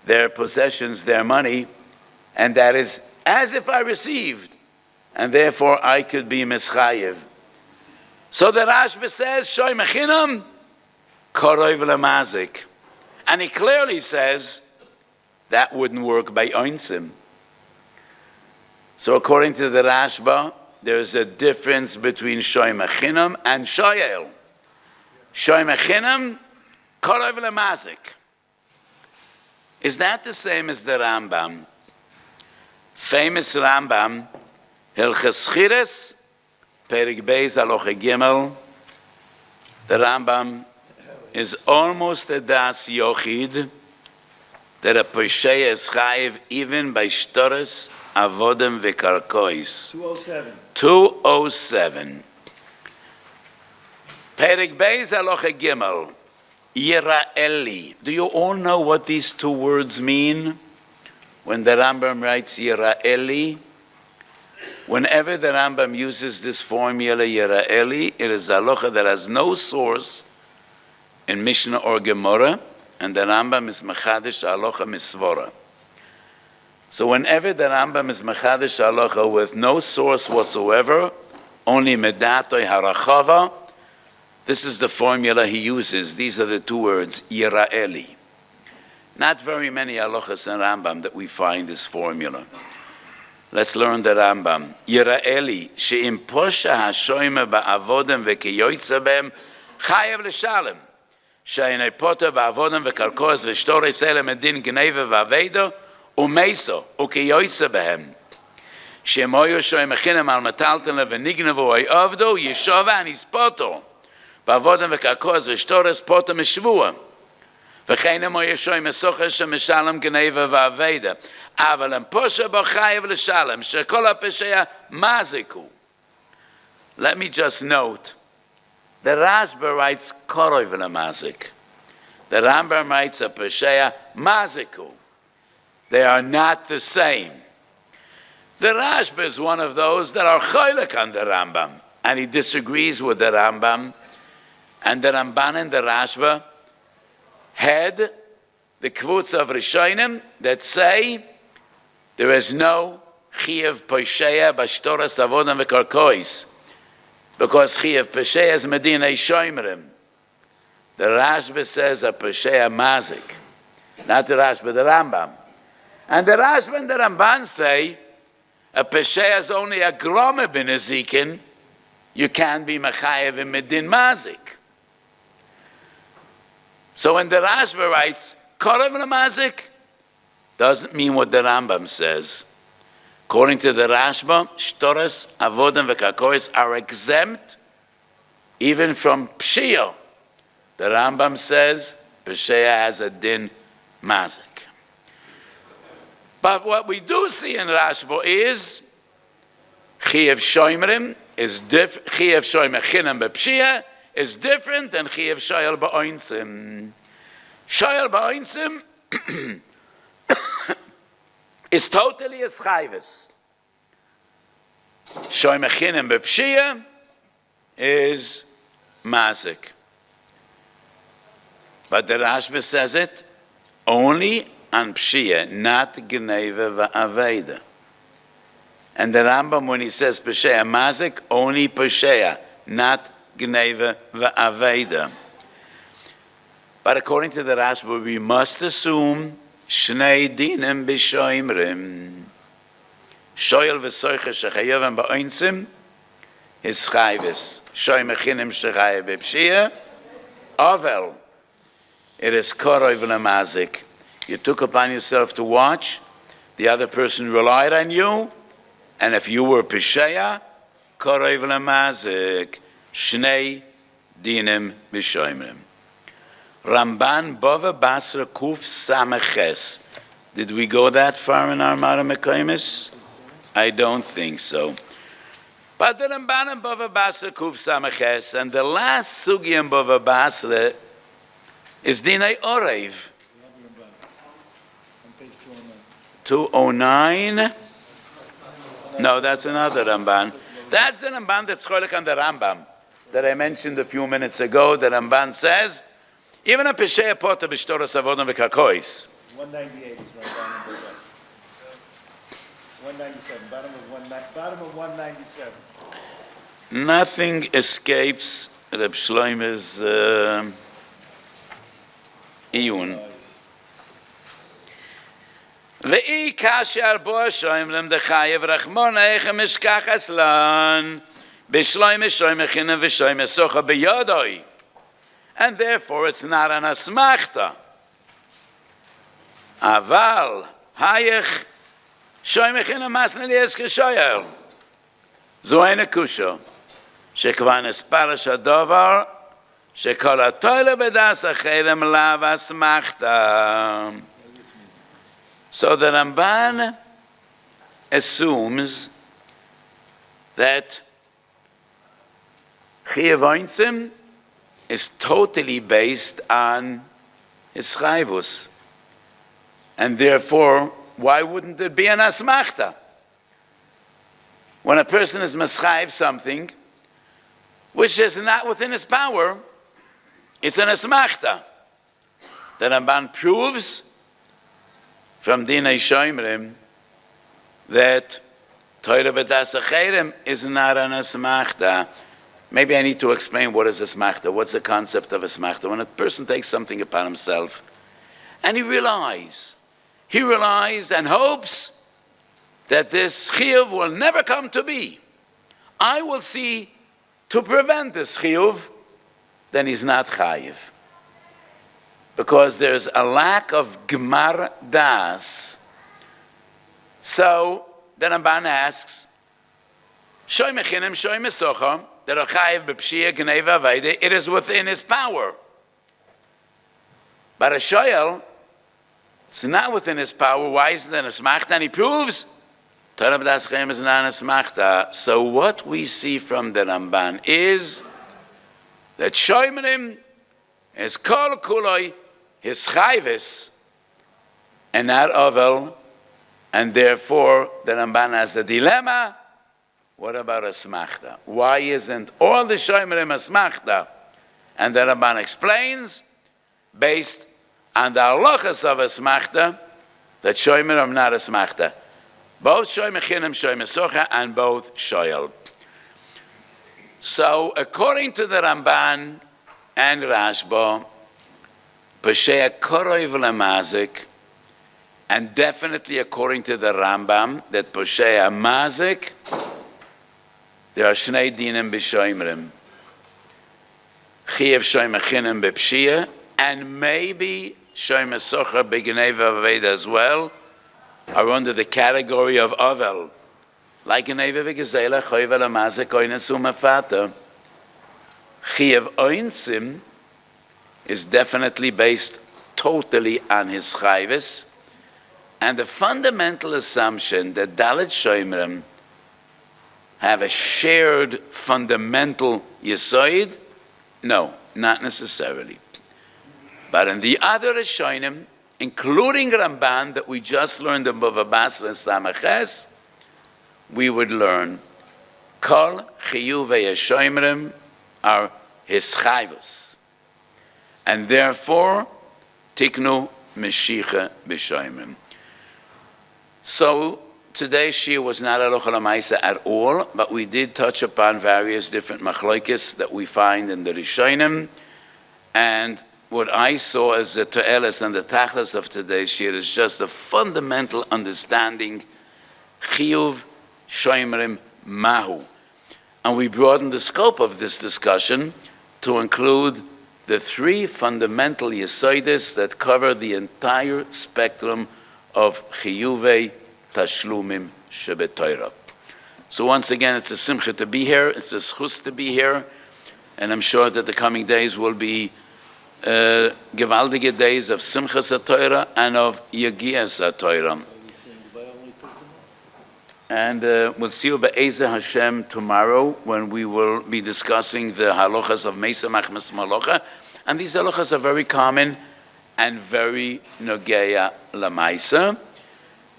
their possessions, their money, and that is as if I received, and therefore I could be mischayev. So the Rashba says, shoy mechinam, koroiv lemazik. And he clearly says, that wouldn't work by oinsim. So according to the Rashba, there's a difference between shoy mechinam and shoyel. Shoy mechinam, koroiv lemazik. Is that the same as the Rambam? famous Rambam, Hilchos Chires, Perek Beis Halacha Gimel. The Rambam is almost a das yochid that a Posheya is chayiv even by shtoros, avodim v'karkois. 207. 207. Perek Beis Halacha Gimel. Yira'eli. Do you all know what these two words mean? When the Rambam writes Yira'eli, whenever the Rambam uses this formula Yira'eli, it is halacha that has no source in Mishnah or Gemara, and the Rambam is mechadish halacha misvora. So whenever the Rambam is mechadish halacha with no source whatsoever, only medatoi harachava, this is the formula he uses. These are the two words, Yira'eli. Not very many halachas in Rambam that we find this formula. Let's learn the Rambam. Yira'eli, she'im posha hashoyme ba'avodem v'keyoytza behem, chayev l'shalem. She'inei poter ba'avodem v'karkoas v'shtorei selem edin gneva v'aveda, u'meiso, u'keyoytza behem. She'moyo shoyme chinem al metalten le'v'nignevu o'avdo, yeshova anispoto. בעבודם וקרקוז ושטורס פוטם משבוע וכן אמו ישוי מסוחר שמשלם גנבה ועבדה אבל הם פושע בו חייב לשלם שכל הפשע מזיקו. Let me just note, the Rashba writes korov lemazik. The Rambam writes a peshea maziku. They are not the same. The Rashba is one of those that are choylek on the Rambam, and he disagrees with the Rambam. And the Ramban and the Rashba had the kvutz of Rishonim that say there is no chiyuv posheya b'shtoras avodim v'karkois because chiyuv posheya is medinei shoymrim. The Rashba says a posheya mazik, not the Rashba, the Rambam. And the Rashba and the Ramban say a posheya is only a groma bin ezikin. You can't be mechayev in medin mazik. So when the Rashba writes, Korov Lamazik, doesn't mean what the Rambam says. According to the Rashba, Shtoras, Avodim, V'Karkois are exempt even from Pshia. The Rambam says, Pshia has a din mazik. But what we do see in Rashba is, Chiev Shoymrim is different, Chiev Shoymer Chinam B'Pshia, is different than Chiev Shoyel Ba'oinsim. Shoyel Ba'oinsim is totally a schayvis. Shoyel Mechinim B'Pshia is mazik. But the Rashba says it only on Pshia, not Gneva V'Aveda. And the Rambam, when he says Pshia mazik, only Pshia, not Gneva v'aveda. But according to the Rashba, we must assume Shnei dinim b'shoimrim. Shoyel v'soicha shechayevim ba'oinsim is chayvis. Shoy mechinim shechayev b'pshia. Avel, it is korov l'mazik. You took upon yourself to watch. The other person relied on you. And if you were p'shaya, korov l'mazik. Shnei dinim b'shoimrim. Ramban Bava Basra Kuf Sameches. Did we go that far in our Mara Mekaimis? I don't think so. But the Ramban and Bava Basra Kuf Sameches, and the last sugi in Bava Basra is Dinei Orev. 209. No, that's another Ramban. That's the Ramban that's cholik on the Rambam that I mentioned a few minutes ago. The Ramban says, even a pesheya poter b'shtoras avodim v'karkois. 198 is right down number 197, bottom of 197. Nothing escapes Reb Shloime's iyun. Ve'i kasher bo shoymlem dechayev rachmon eichem eshkachas lan b'shloime shoyme chinem v'shoyme socha b'yodoi. And therefore it's not an asmachta. Aval hayech Shoy mechinam masna lies keshoyel. Zo eine kusho. שכבר נספר שהדובר שכל התוילה בדס החרם לאו אסמכתה. So the Ramban assumes that Chiyuv Einsim is totally based on his chayvus. And therefore, why wouldn't it be an asmachta? When a person is maschayv something, which is not within his power, it's an asmachta. The Ramban proves from Dinei Shoimrim that Torah b'das acherem is not an asmachta. Maybe I need to explain what is asmachta. What's the concept of asmachta? When a person takes something upon himself and he relies and hopes that this chiyuv will never come to be. I will see to prevent this chiyuv, then he's not chayiv. Because there's a lack of gemar das. So, the Ramban asks, Shoy mechinim, shoy mesocha, that are chayiv b'pshia gneva vayde, it is within his power. But a shoyel, it's not within his power. Why isn't it an asmachta? And he proves, Torah b'das chem is not an asmachta. So what we see from the Ramban is that shoymenim is kol kuloi his chayvis and not ovel, and therefore the Ramban has the dilemma, what about asmachta? Why isn't all the shoymenim asmachta? And the Ramban explains, based on the halachas of asmachta, that shoymenim are not asmachta. Both shoy mechinim, shoy mesocha, and both shoyel. So, according to the Ramban and Rashba, Pesheya koroi v'lamazik, and definitely according to the Rambam, that Pesheya mazik, there are shnei dinim b'shoymrim. Chiyuv shoy mechinim b'pshia, and maybe shoy mesocha b'gneva v'veda as well, are under the category of Ovel. Like in Eva V'Gezela, Choy V'Lamazik, Oinesu Mafata. Chiyuv Oinsim is definitely based totally on his chayvis, and the fundamental assumption that Dalet Shoimrim have a shared fundamental Yesoid, no, not necessarily. But in the other Rishonim, including Ramban that we just learned in Bava Basra Samaches, we would learn Kol Chiyuvei Shoimrim are his chayvus, and therefore Tiknu Meshicha B'Shoimrim. So today's shiur was not halacha l'maisa at all, but we did touch upon various different machlokes that we find in the Rishonim, and what I saw as the to'eles and the tachlis of today's shiur is just a fundamental understanding chiyuv shoimrim mahu. And we broadened the scope of this discussion to include the three fundamental yesoides that cover the entire spectrum of chiyuvei tashlumim shebetoira. So once again, it's a simcha to be here, it's a schus to be here, and I'm sure that the coming days will be gewaltige days of Simchas HaTorah and of Yagias HaTorah. And we'll see you Be'ezeh Hashem tomorrow when we will be discussing the halachas of Mesa Machmas Malacha. And these halachas are very common and very nogeya lamaisa.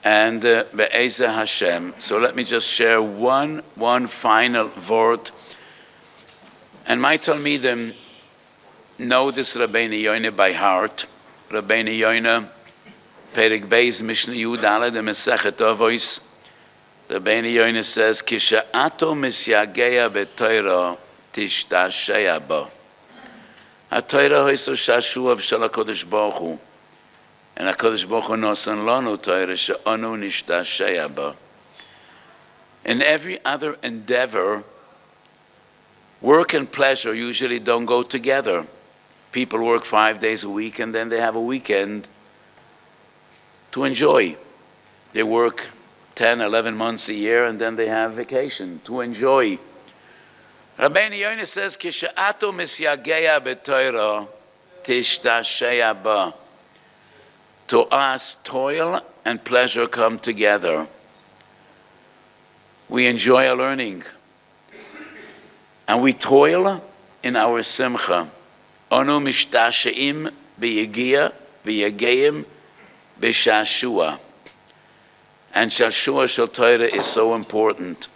And Be'ezeh Hashem. So let me just share one final word. And my Talmidim know this Rabbeinu Yoina by heart. Rabbeinu Yoina, Perek Beis, Mishnah Yud Ale, the Mesechet Avos. Rabbeinu Yoina says, Kisha'ato misyageya b'toira tishtashea ba. HaTorah hoiso shashuav shel HaKadosh Baruch Hu. And HaKadosh Baruch Hu nosan lanu Torah she'anu nishtashea ba. In every other endeavor, work and pleasure usually don't go together. People work 5 days a week and then they have a weekend to enjoy. They work 10, 11 months a year, and then they have vacation to enjoy. Rabbeinu Yonah says, Kishe'ato misyageya b'Torah tishtashea ba. To us, toil and pleasure come together. We enjoy our learning. And we toil in our simcha. Onu mishtasha'im b'yegia v'yegeim b'shashua. And shashua shel Torah is so important.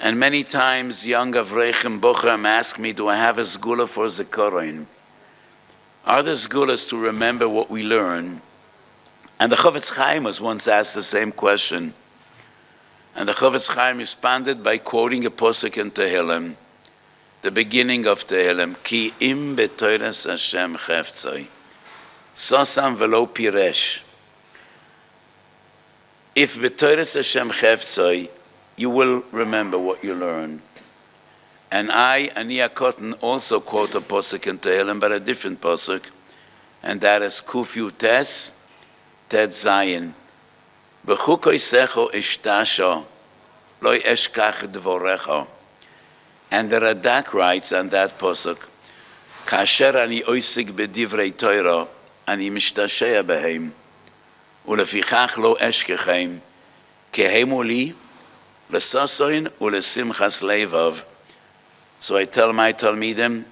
And many times young Avreichim Bochum ask me, do I have a sgula for Zikaron? Are there sgulas to remember what we learn? And the Chavetz Chaim was once asked the same question. And the Chavetz Chaim responded by quoting a posuk in Tehillim, the beginning of Tehillim, Ki im b'toras Hashem cheftzoi, sosam velo piresh. If b'toras Hashem cheftzoi, you will remember what you learned. And I, Ania Cotton, also quote a posuk in Tehillim, but a different posuk, and that is Kuf Yutes Tet Zayin. B'chukoi secho ishtasho, loi eshkach dvorecho. And the Radak writes on that posuk, Kasher ani oisig b'divrei Torah, ani mishtashea behem, ulefichach lo eshkechem, kehemu li, lesasoin ulesimchas levav. So I tell my Talmidim,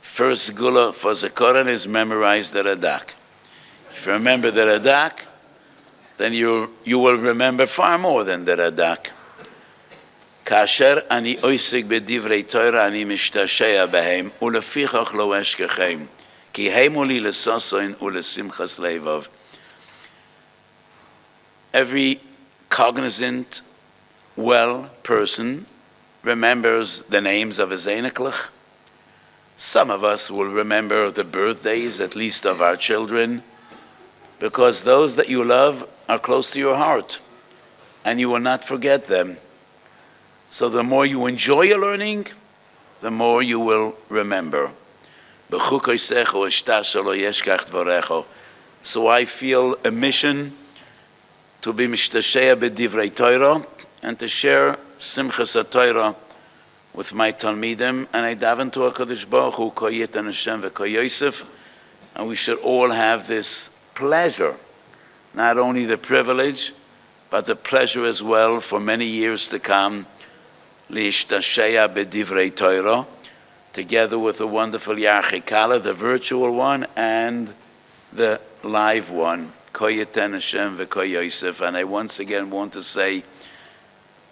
first gula for Zikaron is memorize the Radak. If you remember the Radak, then you will remember far more than the Radak. Kasher ani oisig b'divrei Torah ani mishtashea behem ulefichach lo eshkechem ki hemu li lesasoin ulesimchas levav. Every cognizant, well person remembers the names of his Einiklach. Some of us will remember the birthdays, at least of our children, because those that you love are close to your heart, and you will not forget them. So the more you enjoy your learning, the more you will remember. So I feel a mission to be mishtashea b'divrei Torah and to share Simchas HaTorah with my Talmidim, and I daven to HaKadosh Baruch Hu, Ko Yitan Hashem v'Ko Yosef, and we should all have this pleasure, not only the privilege, but the pleasure as well for many years to come, L'ishtashea b'divrei Torah, together with the wonderful YYK, the virtual one and the live one, Ko Yitan Hashem v'Ko Yosef. And I once again want to say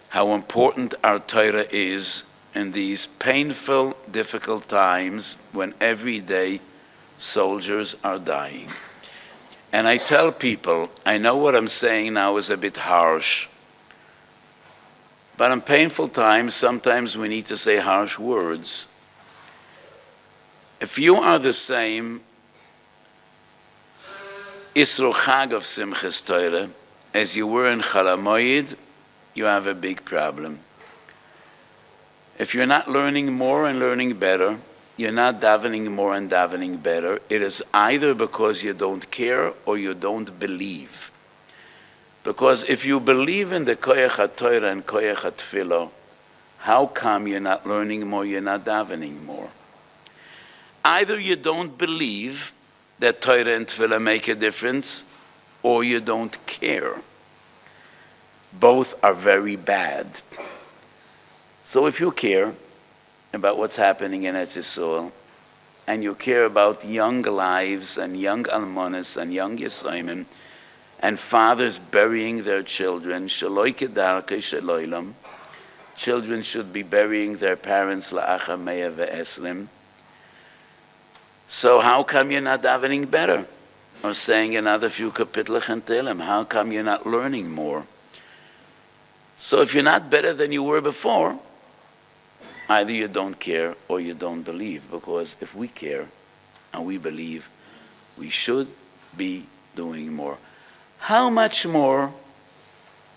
how important our Torah is in these painful, difficult times when every day soldiers are dying. And I tell people, I know what I'm saying now is a bit harsh, but in painful times, sometimes we need to say harsh words. If you are the same Isro Chag of Simchas Torah as you were in Chol HaMoed, you have a big problem. If you're not learning more and learning better, you're not davening more and davening better, it is either because you don't care or you don't believe. Because if you believe in the Koyach HaTorah and Koyach HaTfilah, how come you're not learning more, you're not davening more? Either you don't believe that Torah and Tfilah make a difference, or you don't care. Both are very bad. So if you care about what's happening in Eretz Yisrael, and you care about young lives and young almonas and young yesayimim, and fathers burying their children, shaloi kedarchei shaloilam, children should be burying their parents la'achar mea ve'eslim. So how come you're not davening better? Or saying another few kapitlach and Tehillim? How come you're not learning more? So if you're not better than you were before, either you don't care or you don't believe. Because if we care and we believe, we should be doing more. How much more?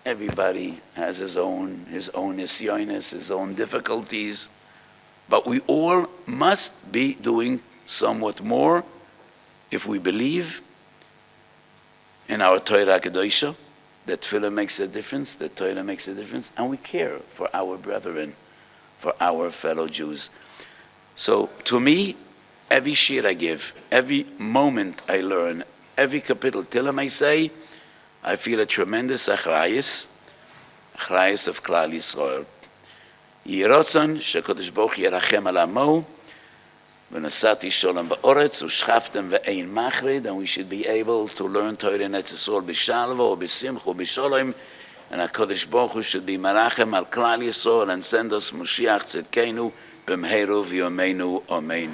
Everybody has his own nisyonis, his own difficulties. But we all must be doing somewhat more if we believe in our Torah Kedosha, that tefillah makes a difference, that Torah makes a difference, and we care for our brethren, for our fellow Jews. So to me, every shir I give, every moment I learn, every kapitel Tillim I say, I feel a tremendous achrayus of Klal Yisrael. Yerotzon, shekodesh Baruch Yerachem al Amo, v'nasati sholem ba'oretz, u'shchaftem ve'ein machrid, and we should be able to learn Torah in Eretz Yisrael b'shalva, or b'simcha, or b'sholem, and HaKadosh Baruch Hu should be marachem al Klal Yisrael, and send us Moshiach tzedkeinu, b'mheru v'yomeinu, amen.